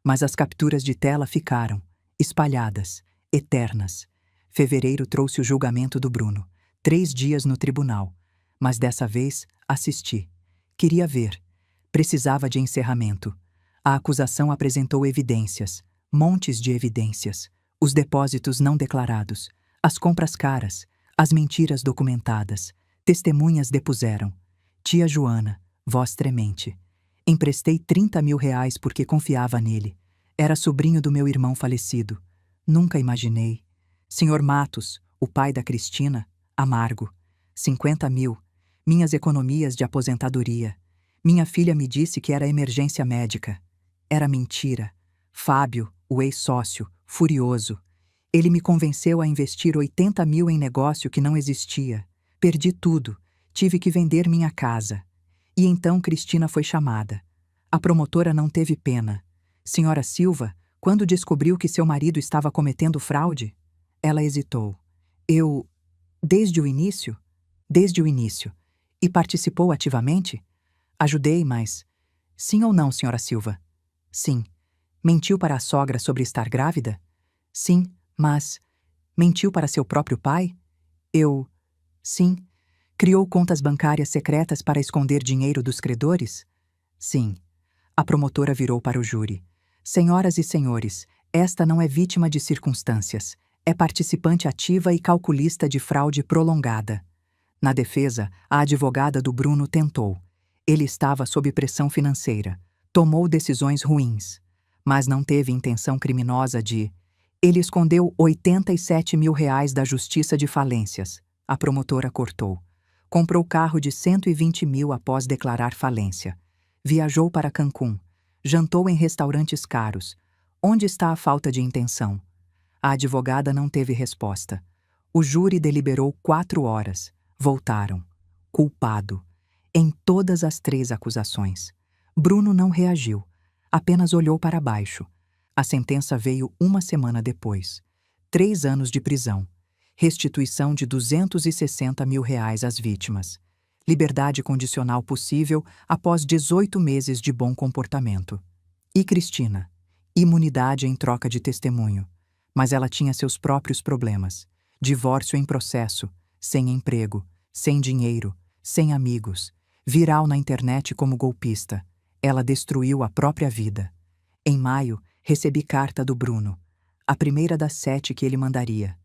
Mas as capturas de tela ficaram. Espalhadas. Eternas. Fevereiro trouxe o julgamento do Bruno. 3 dias no tribunal. Mas dessa vez, assisti. Queria ver. Precisava de encerramento. A acusação apresentou evidências. Montes de evidências. Os depósitos não declarados. As compras caras. As mentiras documentadas. Testemunhas depuseram. Tia Joana, voz tremente. Emprestei R$ 30.000 porque confiava nele. Era sobrinho do meu irmão falecido. Nunca imaginei. Senhor Matos, o pai da Cristina, amargo. 50.000. Minhas economias de aposentadoria. Minha filha me disse que era emergência médica. Era mentira. Fábio, o ex-sócio, furioso. Ele me convenceu a investir 80.000 em negócio que não existia. Perdi tudo. Tive que vender minha casa. E então Cristina foi chamada. A promotora não teve pena. Senhora Silva, quando descobriu que seu marido estava cometendo fraude? Ela hesitou. Eu... Desde o início? Desde o início. E participou ativamente? Ajudei, mas... Sim ou não, senhora Silva? Sim. Mentiu para a sogra sobre estar grávida? Sim, mas... Mentiu para seu próprio pai? Eu... Sim. Criou contas bancárias secretas para esconder dinheiro dos credores? Sim. A promotora virou para o júri. Senhoras e senhores, esta não é vítima de circunstâncias. É participante ativa e calculista de fraude prolongada. Na defesa, a advogada do Bruno tentou. Ele estava sob pressão financeira. Tomou decisões ruins. Mas não teve intenção criminosa de... Ele escondeu R$ 87 mil da Justiça de Falências. A promotora cortou. Comprou carro de 120 mil após declarar falência. Viajou para Cancún. Jantou em restaurantes caros. Onde está a falta de intenção? A advogada não teve resposta. O júri deliberou 4 horas. Voltaram. Culpado. Em todas as 3 acusações. Bruno não reagiu. Apenas olhou para baixo. A sentença veio 1 semana depois. 3 anos de prisão. Restituição de R$ 260 mil às vítimas. Liberdade condicional possível após 18 meses de bom comportamento. E Cristina? Imunidade em troca de testemunho. Mas ela tinha seus próprios problemas. Divórcio em processo, sem emprego, sem dinheiro, sem amigos. Viral na internet como golpista. Ela destruiu a própria vida. Em maio, recebi carta do Bruno. A primeira das 7 que ele mandaria.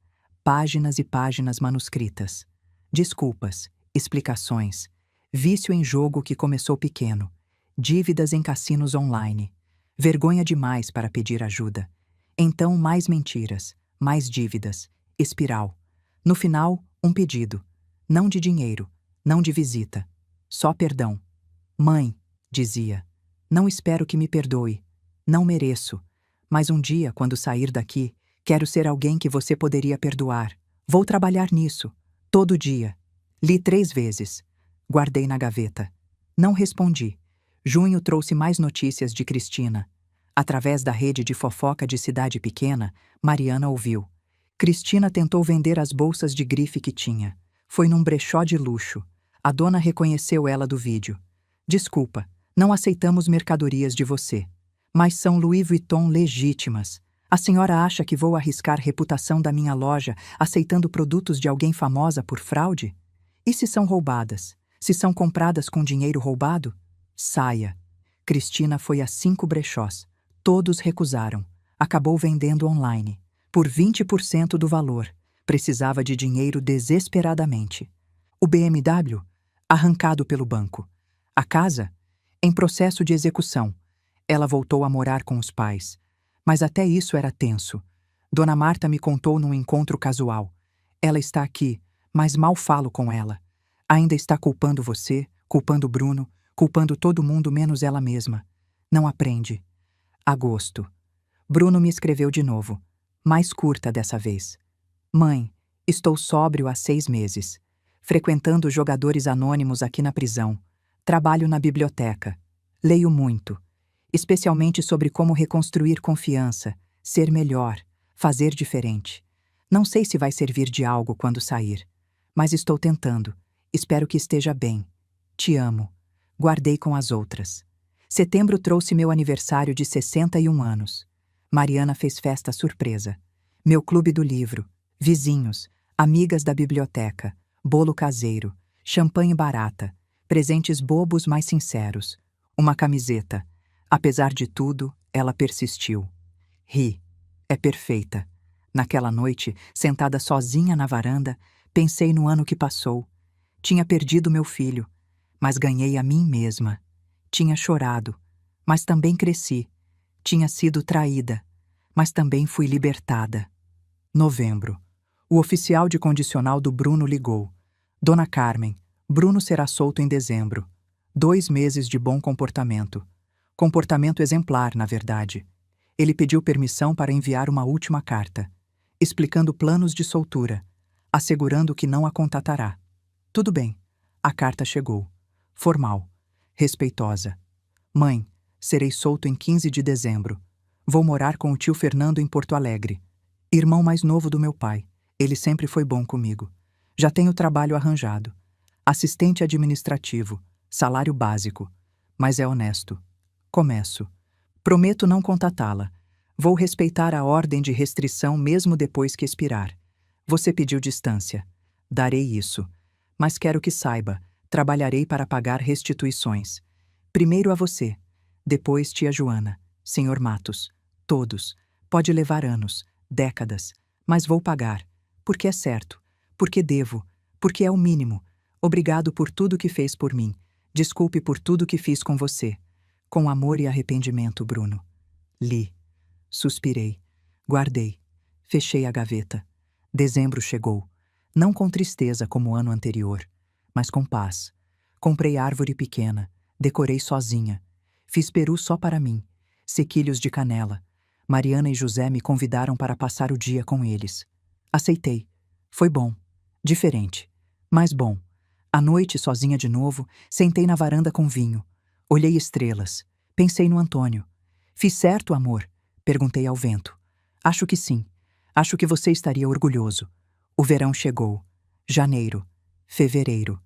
Páginas e páginas manuscritas. Desculpas, explicações. Vício em jogo que começou pequeno. Dívidas em cassinos online. Vergonha demais para pedir ajuda. Então, mais mentiras, mais dívidas. Espiral. No final, um pedido. Não de dinheiro, não de visita. Só perdão. Mãe, dizia, não espero que me perdoe. Não mereço. Mas um dia, quando sair daqui, quero ser alguém que você poderia perdoar. Vou trabalhar nisso. Todo dia. Li 3 vezes. Guardei na gaveta. Não respondi. Junho trouxe mais notícias de Cristina. Através da rede de fofoca de cidade pequena, Mariana ouviu. Cristina tentou vender as bolsas de grife que tinha. Foi num brechó de luxo. A dona reconheceu ela do vídeo. Desculpa, não aceitamos mercadorias de você. Mas são Louis Vuitton legítimas. A senhora acha que vou arriscar a reputação da minha loja aceitando produtos de alguém famosa por fraude? E se são roubadas? Se são compradas com dinheiro roubado? Saia. Cristina foi a 5 brechós. Todos recusaram. Acabou vendendo online. Por 20% do valor. Precisava de dinheiro desesperadamente. O BMW? Arrancado pelo banco. A casa? Em processo de execução. Ela voltou a morar com os pais. Mas até isso era tenso. Dona Marta me contou num encontro casual. Ela está aqui, mas mal falo com ela. Ainda está culpando você, culpando Bruno, culpando todo mundo menos ela mesma. Não aprende. Agosto. Bruno me escreveu de novo. Mais curta dessa vez. Mãe, estou sóbrio há 6 meses. Frequentando jogadores anônimos aqui na prisão. Trabalho na biblioteca. Leio muito. Especialmente sobre como reconstruir confiança, ser melhor, fazer diferente. Não sei se vai servir de algo quando sair. Mas estou tentando. Espero que esteja bem. Te amo. Guardei com as outras. Setembro trouxe meu aniversário de 61 anos. Mariana fez festa surpresa. Meu clube do livro, vizinhos, amigas da biblioteca, bolo caseiro, champanhe barata, presentes bobos mas sinceros, uma camiseta. Apesar de tudo, ela persistiu. Ri. É perfeita. Naquela noite, sentada sozinha na varanda, pensei no ano que passou. Tinha perdido meu filho, mas ganhei a mim mesma. Tinha chorado, mas também cresci. Tinha sido traída, mas também fui libertada. Novembro. O oficial de condicional do Bruno ligou. Dona Carmen, Bruno será solto em dezembro. 2 meses de bom comportamento. Comportamento exemplar, na verdade. Ele pediu permissão para enviar uma última carta, explicando planos de soltura, assegurando que não a contatará. Tudo bem. A carta chegou. Formal. Respeitosa. Mãe, serei solto em 15 de dezembro. Vou morar com o tio Fernando em Porto Alegre. Irmão mais novo do meu pai. Ele sempre foi bom comigo. Já tenho trabalho arranjado. Assistente administrativo. Salário básico. Mas é honesto. Começo. Prometo não contatá-la. Vou respeitar a ordem de restrição mesmo depois que expirar. Você pediu distância. Darei isso. Mas quero que saiba, trabalharei para pagar restituições. Primeiro a você, depois tia Joana, senhor Matos, todos. Pode levar anos, décadas, mas vou pagar. Porque é certo, porque devo, porque é o mínimo. Obrigado por tudo que fez por mim. Desculpe por tudo que fiz com você. Com amor e arrependimento, Bruno. Li. Suspirei. Guardei. Fechei a gaveta. Dezembro chegou. Não com tristeza como o ano anterior, mas com paz. Comprei árvore pequena. Decorei sozinha. Fiz peru só para mim. Sequilhos de canela. Mariana e José me convidaram para passar o dia com eles. Aceitei. Foi bom. Diferente. Mas bom. À noite, sozinha de novo, sentei na varanda com vinho. Olhei estrelas. Pensei no Antônio. Fiz certo, amor? Perguntei ao vento. Acho que sim. Acho que você estaria orgulhoso. O verão chegou. Janeiro. Fevereiro.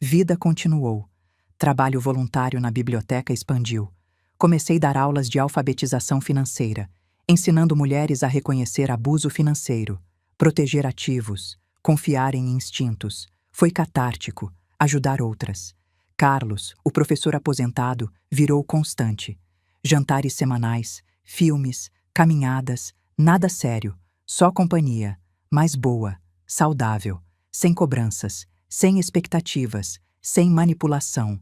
Vida continuou. Trabalho voluntário na biblioteca expandiu. Comecei a dar aulas de alfabetização financeira, ensinando mulheres a reconhecer abuso financeiro, proteger ativos, confiar em instintos. Foi catártico, ajudar outras. Carlos, o professor aposentado, virou constante. Jantares semanais, filmes, caminhadas, nada sério, só companhia, mas boa, saudável, sem cobranças, sem expectativas, sem manipulação.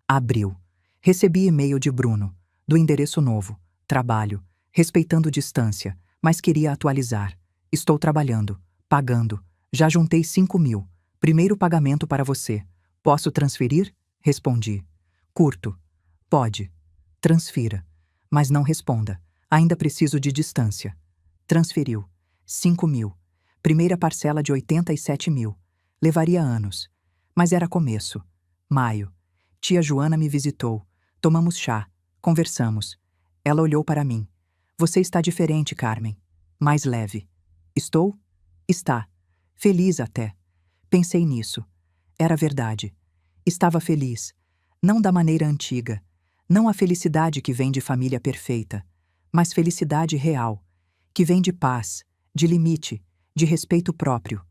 Abril. Recebi e-mail de Bruno, do endereço novo, trabalho, respeitando distância, mas queria atualizar. Estou trabalhando, pagando, já juntei 5.000. Primeiro pagamento para você. Posso transferir? Respondi. Curto. Pode. Transfira. Mas não responda. Ainda preciso de distância. Transferiu. 5.000. Primeira parcela de 87.000. Levaria anos. Mas era começo. Maio. Tia Joana me visitou. Tomamos chá. Conversamos. Ela olhou para mim. Você está diferente, Carmen. Mais leve. Estou? Está. Feliz até. Pensei nisso. Era verdade. Estava feliz. Não da maneira antiga. Não a felicidade que vem de família perfeita, mas felicidade real, que vem de paz, de limite, de respeito próprio.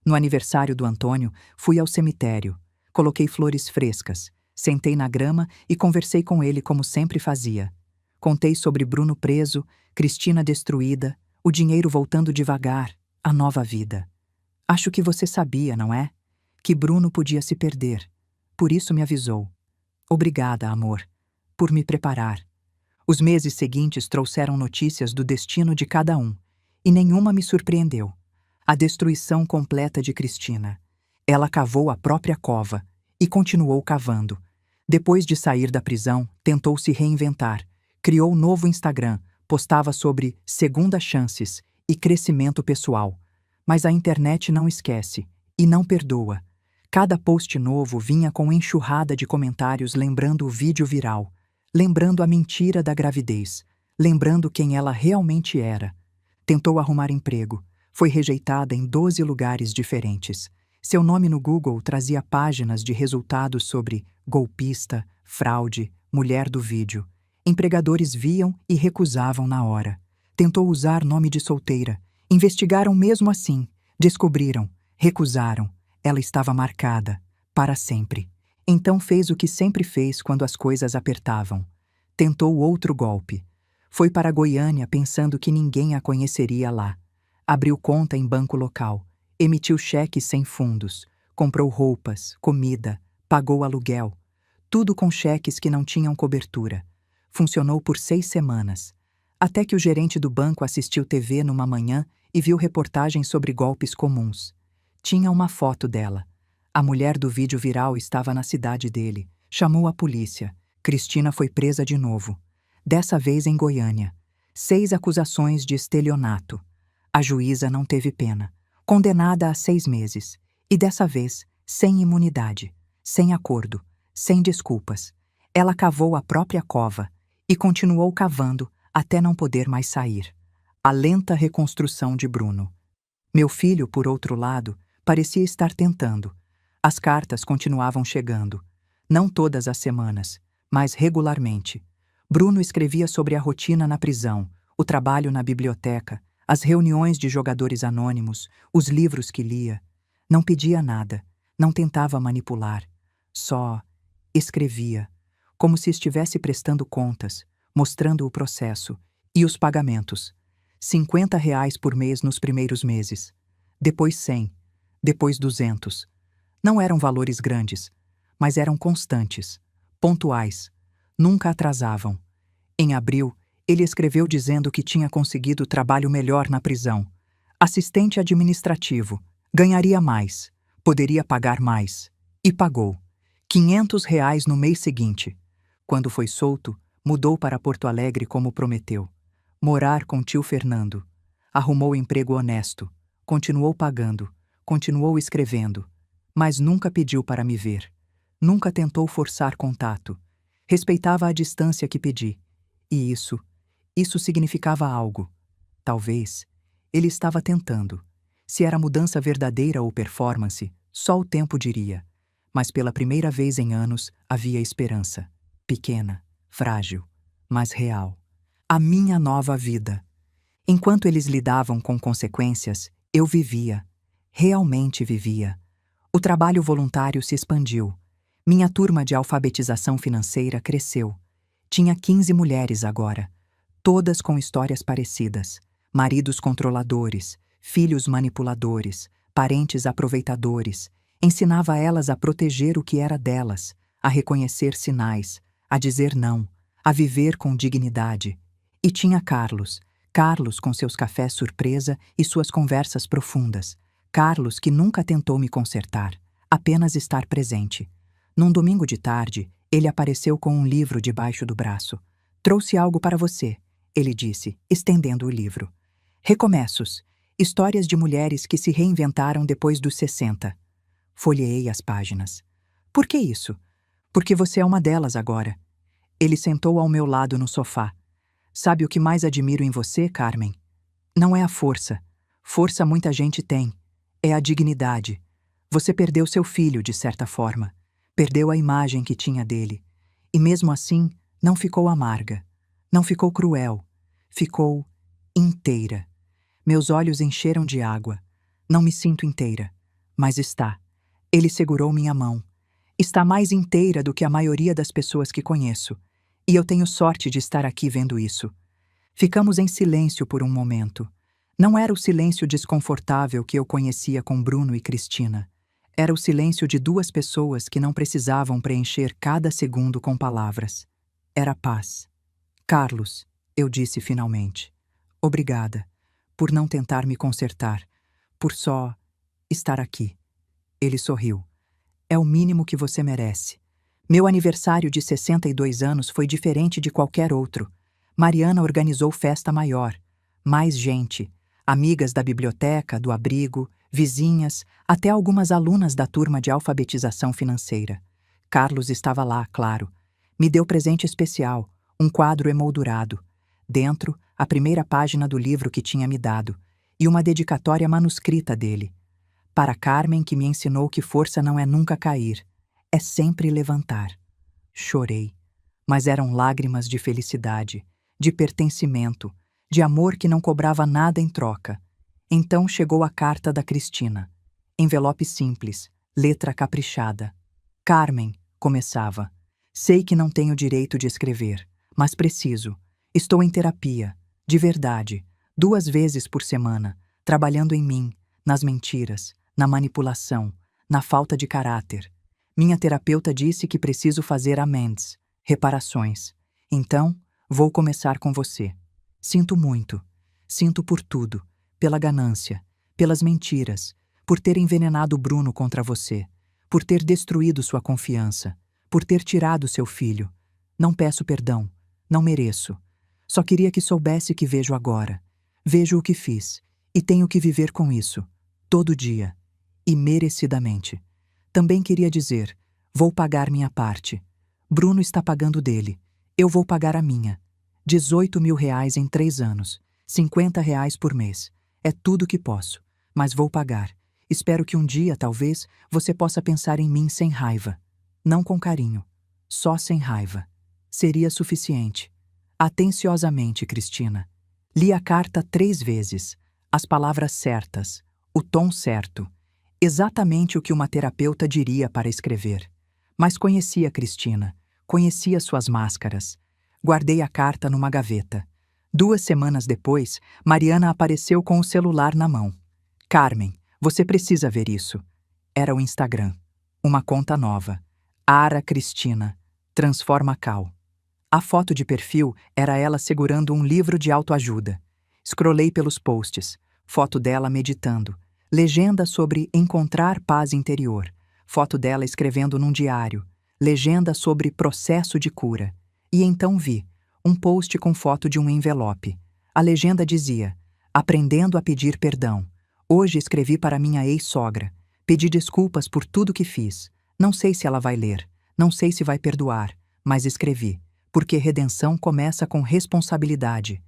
No aniversário do Antônio, fui ao cemitério. Coloquei flores frescas. Sentei na grama e conversei com ele como sempre fazia. Contei sobre Bruno preso, Cristina destruída, o dinheiro voltando devagar, a nova vida. Acho que você sabia, não é? Que Bruno podia se perder. Por isso me avisou. Obrigada, amor, por me preparar. Os meses seguintes trouxeram notícias do destino de cada um, e nenhuma me surpreendeu. A destruição completa de Cristina. Ela cavou a própria cova e continuou cavando. Depois de sair da prisão, tentou se reinventar. Criou um novo Instagram, postava sobre segundas chances e crescimento pessoal. Mas a internet não esquece e não perdoa. Cada post novo vinha com enxurrada de comentários lembrando o vídeo viral, lembrando a mentira da gravidez, lembrando quem ela realmente era. Tentou arrumar emprego, foi rejeitada em 12 lugares diferentes. Seu nome no Google trazia páginas de resultados sobre golpista, fraude, mulher do vídeo. Empregadores viam e recusavam na hora. Tentou usar nome de solteira. Investigaram mesmo assim. Descobriram. Recusaram. Ela estava marcada. Para sempre. Então fez o que sempre fez quando as coisas apertavam. Tentou outro golpe. Foi para Goiânia pensando que ninguém a conheceria lá. Abriu conta em banco local. Emitiu cheques sem fundos. Comprou roupas, comida, pagou aluguel. Tudo com cheques que não tinham cobertura. Funcionou por 6 semanas. Até que o gerente do banco assistiu TV numa manhã e viu reportagens sobre golpes comuns. Tinha uma foto dela. A mulher do vídeo viral estava na cidade dele. Chamou a polícia. Cristina foi presa de novo. Dessa vez em Goiânia. 6 acusações de estelionato. A juíza não teve pena. Condenada a 6 meses. E dessa vez, sem imunidade, sem acordo, sem desculpas. Ela cavou a própria cova e continuou cavando até não poder mais sair. A lenta reconstrução de Bruno. Meu filho, por outro lado, parecia estar tentando. As cartas continuavam chegando. Não todas as semanas, mas regularmente. Bruno escrevia sobre a rotina na prisão, o trabalho na biblioteca, as reuniões de jogadores anônimos, os livros que lia. Não pedia nada, não tentava manipular. Só escrevia, como se estivesse prestando contas, mostrando o processo e os pagamentos. R$ 50 por mês nos primeiros meses. Depois 100, depois 200. Não eram valores grandes, mas eram constantes. pontuais. Nunca atrasavam. Em abril, ele escreveu dizendo que tinha conseguido trabalho melhor na prisão. Assistente administrativo. Ganharia mais. Poderia pagar mais. E pagou. R$ 500 no mês seguinte. Quando foi solto, mudou para Porto Alegre como prometeu. Morar com tio Fernando. Arrumou emprego honesto. Continuou pagando. Continuou escrevendo. Mas nunca pediu para me ver. Nunca tentou forçar contato. Respeitava a distância que pedi. E isso significava algo. Talvez ele estava tentando. Se era mudança verdadeira ou performance, só o tempo diria. Mas pela primeira vez em anos havia esperança. Pequena, frágil, mas real. A minha nova vida. Enquanto eles lidavam com consequências, eu vivia. Realmente vivia. O trabalho voluntário se expandiu. Minha turma de alfabetização financeira cresceu. Tinha 15 mulheres agora, todas com histórias parecidas. Maridos controladores, filhos manipuladores, parentes aproveitadores. Ensinava elas a proteger o que era delas, a reconhecer sinais, a dizer não, a viver com dignidade. E tinha Carlos com seus cafés surpresa e suas conversas profundas. Carlos que nunca tentou me consertar, apenas estar presente. Num domingo de tarde, ele apareceu com um livro debaixo do braço. Trouxe algo para você, ele disse, estendendo o livro. Recomeços. Histórias de mulheres que se reinventaram depois dos 60. Folheei as páginas. Por que isso? Porque você é uma delas agora. Ele sentou ao meu lado no sofá. Sabe o que mais admiro em você, Carmen? Não é a força. Força muita gente tem. É a dignidade. Você perdeu seu filho, de certa forma. Perdeu a imagem que tinha dele. E mesmo assim, não ficou amarga. Não ficou cruel. Ficou inteira. Meus olhos encheram de água. Não me sinto inteira. Mas está. Ele segurou minha mão. Está mais inteira do que a maioria das pessoas que conheço. E eu tenho sorte de estar aqui vendo isso. Ficamos em silêncio por um momento. Não era o silêncio desconfortável que eu conhecia com Bruno e Cristina. Era o silêncio de duas pessoas que não precisavam preencher cada segundo com palavras. Era paz. Carlos, eu disse finalmente. Obrigada, por não tentar me consertar, por só estar aqui. Ele sorriu. É o mínimo que você merece. Meu aniversário de 62 anos foi diferente de qualquer outro. Mariana organizou festa maior. Mais gente. Amigas da biblioteca, do abrigo, vizinhas, até algumas alunas da turma de alfabetização financeira. Carlos estava lá, claro. Me deu presente especial, um quadro emoldurado. Dentro, a primeira página do livro que tinha me dado, e uma dedicatória manuscrita dele. Para Carmen, que me ensinou que força não é nunca cair, é sempre levantar. Chorei, mas eram lágrimas de felicidade, de pertencimento, de amor que não cobrava nada em troca. Então chegou a carta da Cristina. Envelope simples, letra caprichada. Carmen, começava. Sei que não tenho direito de escrever, mas preciso. Estou em terapia, de verdade, 2 vezes por semana, trabalhando em mim, nas mentiras, na manipulação, na falta de caráter. Minha terapeuta disse que preciso fazer amends, reparações. Então, vou começar com você. Sinto muito. Sinto por tudo. Pela ganância, pelas mentiras, por ter envenenado Bruno contra você, por ter destruído sua confiança, por ter tirado seu filho. Não peço perdão. Não mereço. Só queria que soubesse que vejo agora. Vejo o que fiz. E tenho que viver com isso. Todo dia. E merecidamente. Também queria dizer, vou pagar minha parte. Bruno está pagando dele. Eu vou pagar a minha. R$ 18.000 em 3 anos. R$ 50 por mês. É tudo que posso. Mas vou pagar. Espero que um dia, talvez, você possa pensar em mim sem raiva. Não com carinho. Só sem raiva. Seria suficiente. Atenciosamente, Cristina. Li a carta 3 vezes. As palavras certas. O tom certo. Exatamente o que uma terapeuta diria para escrever. Mas conhecia Cristina, conhecia suas máscaras. Guardei a carta numa gaveta. 2 semanas depois, Mariana apareceu com o celular na mão. Carmen, você precisa ver isso. Era o Instagram. Uma conta nova. Ara Cristina. Transforma Cal. A foto de perfil era ela segurando um livro de autoajuda. Scrollei pelos posts. Foto dela meditando. Legenda sobre encontrar paz interior. Foto dela escrevendo num diário. Legenda sobre processo de cura. E então vi um post com foto de um envelope. A legenda dizia: aprendendo a pedir perdão. Hoje escrevi para minha ex-sogra. Pedi desculpas por tudo que fiz. Não sei se ela vai ler. Não sei se vai perdoar. Mas escrevi. Porque redenção começa com responsabilidade.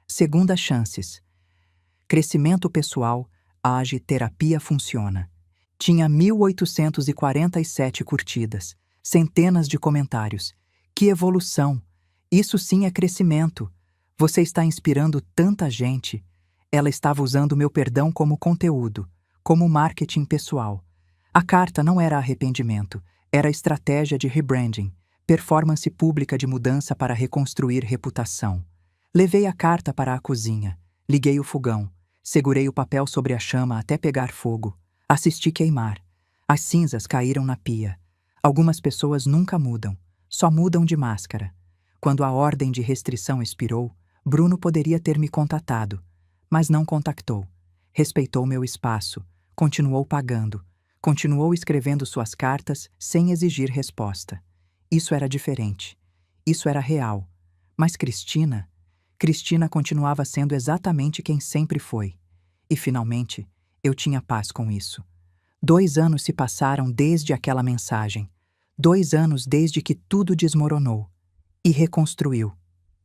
Segunda chances. Crescimento pessoal, age, terapia funciona. Tinha 1.847 curtidas, centenas de comentários. Que evolução! Isso sim é crescimento. Você está inspirando tanta gente. Ela estava usando meu perdão como conteúdo, como marketing pessoal. A carta não era arrependimento, era estratégia de rebranding, performance pública de mudança para reconstruir reputação. Levei a carta para a cozinha, liguei o fogão, segurei o papel sobre a chama até pegar fogo, assisti queimar. As cinzas caíram na pia. Algumas pessoas nunca mudam, só mudam de máscara. Quando a ordem de restrição expirou, Bruno poderia ter me contatado, mas não contactou. Respeitou meu espaço, continuou pagando, continuou escrevendo suas cartas sem exigir resposta. Isso era diferente. Isso era real. Mas Cristina continuava sendo exatamente quem sempre foi. E, finalmente, eu tinha paz com isso. 2 anos se passaram desde aquela mensagem. 2 anos desde que tudo desmoronou. E reconstruiu.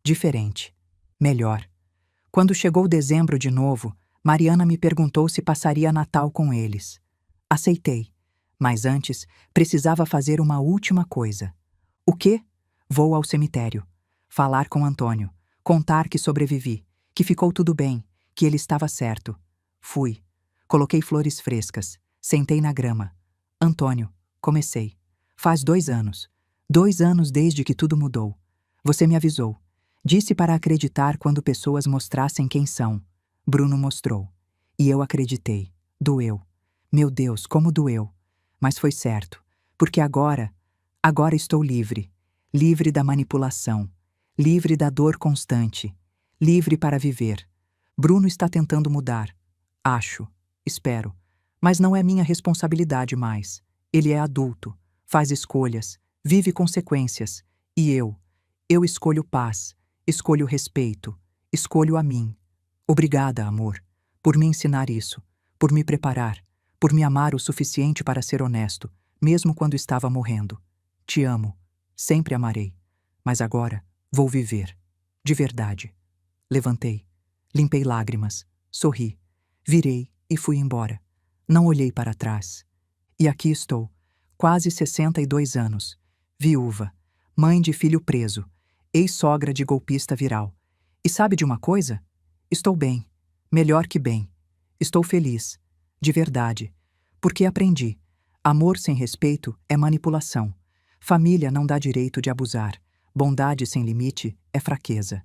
Diferente. Melhor. Quando chegou dezembro de novo, Mariana me perguntou se passaria Natal com eles. Aceitei. Mas antes, precisava fazer uma última coisa. O quê? Vou ao cemitério. Falar com Antônio. Contar que sobrevivi. Que ficou tudo bem. Que ele estava certo. Fui. Coloquei flores frescas. Sentei na grama. Antônio, comecei. Faz 2 anos. 2 anos desde que tudo mudou. Você me avisou. Disse para acreditar quando pessoas mostrassem quem são. Bruno mostrou. E eu acreditei. Doeu. Meu Deus, como doeu. Mas foi certo. Porque agora estou livre. Livre da manipulação. Livre da dor constante. Livre para viver. Bruno está tentando mudar. Acho. Espero. Mas não é minha responsabilidade mais. Ele é adulto. Faz escolhas. Vive consequências. E eu escolho paz. Escolho respeito. Escolho a mim. Obrigada, amor, por me ensinar isso, por me preparar, por me amar o suficiente para ser honesto, mesmo quando estava morrendo. Te amo. Sempre amarei. Mas agora vou viver. De verdade. Levantei. Limpei lágrimas. Sorri. Virei e fui embora. Não olhei para trás. E aqui estou, quase 62 anos, viúva, mãe de filho preso, ex-sogra de golpista viral. E sabe de uma coisa? Estou bem, melhor que bem. Estou feliz, de verdade, porque aprendi. Amor sem respeito é manipulação. Família não dá direito de abusar. Bondade sem limite é fraqueza.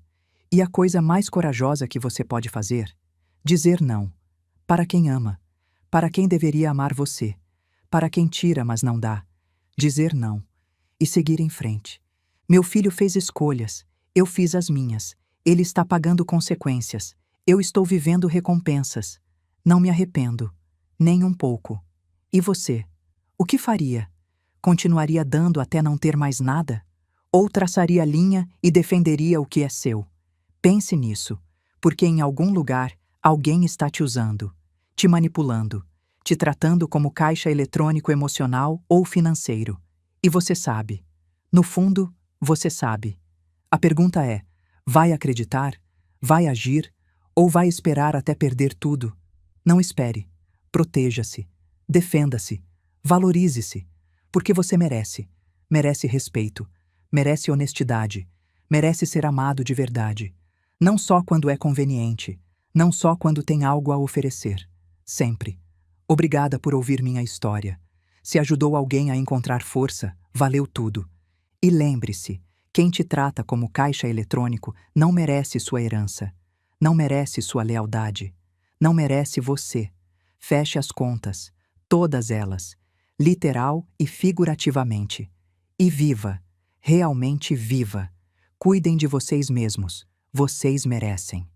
E a coisa mais corajosa que você pode fazer? Dizer não. Para quem ama. Para quem deveria amar você. Para quem tira, mas não dá. Dizer não. E seguir em frente. Meu filho fez escolhas. Eu fiz as minhas. Ele está pagando consequências. Eu estou vivendo recompensas. Não me arrependo. Nem um pouco. E você? O que faria? Continuaria dando até não ter mais nada? Ou traçaria linha e defenderia o que é seu? Pense nisso, porque em algum lugar alguém está te usando, te manipulando, te tratando como caixa eletrônico emocional ou financeiro. E você sabe. No fundo, você sabe. A pergunta é: vai acreditar? Vai agir? Ou vai esperar até perder tudo? Não espere. Proteja-se. Defenda-se. Valorize-se. Porque você merece. Merece respeito. Merece honestidade. Merece ser amado de verdade. Não só quando é conveniente. Não só quando tem algo a oferecer. Sempre. Obrigada por ouvir minha história. Se ajudou alguém a encontrar força, valeu tudo. E lembre-se, quem te trata como caixa eletrônico não merece sua herança. Não merece sua lealdade. Não merece você. Feche as contas. Todas elas. Literal e figurativamente. E viva. realmente viva. Cuidem de vocês mesmos. Vocês merecem.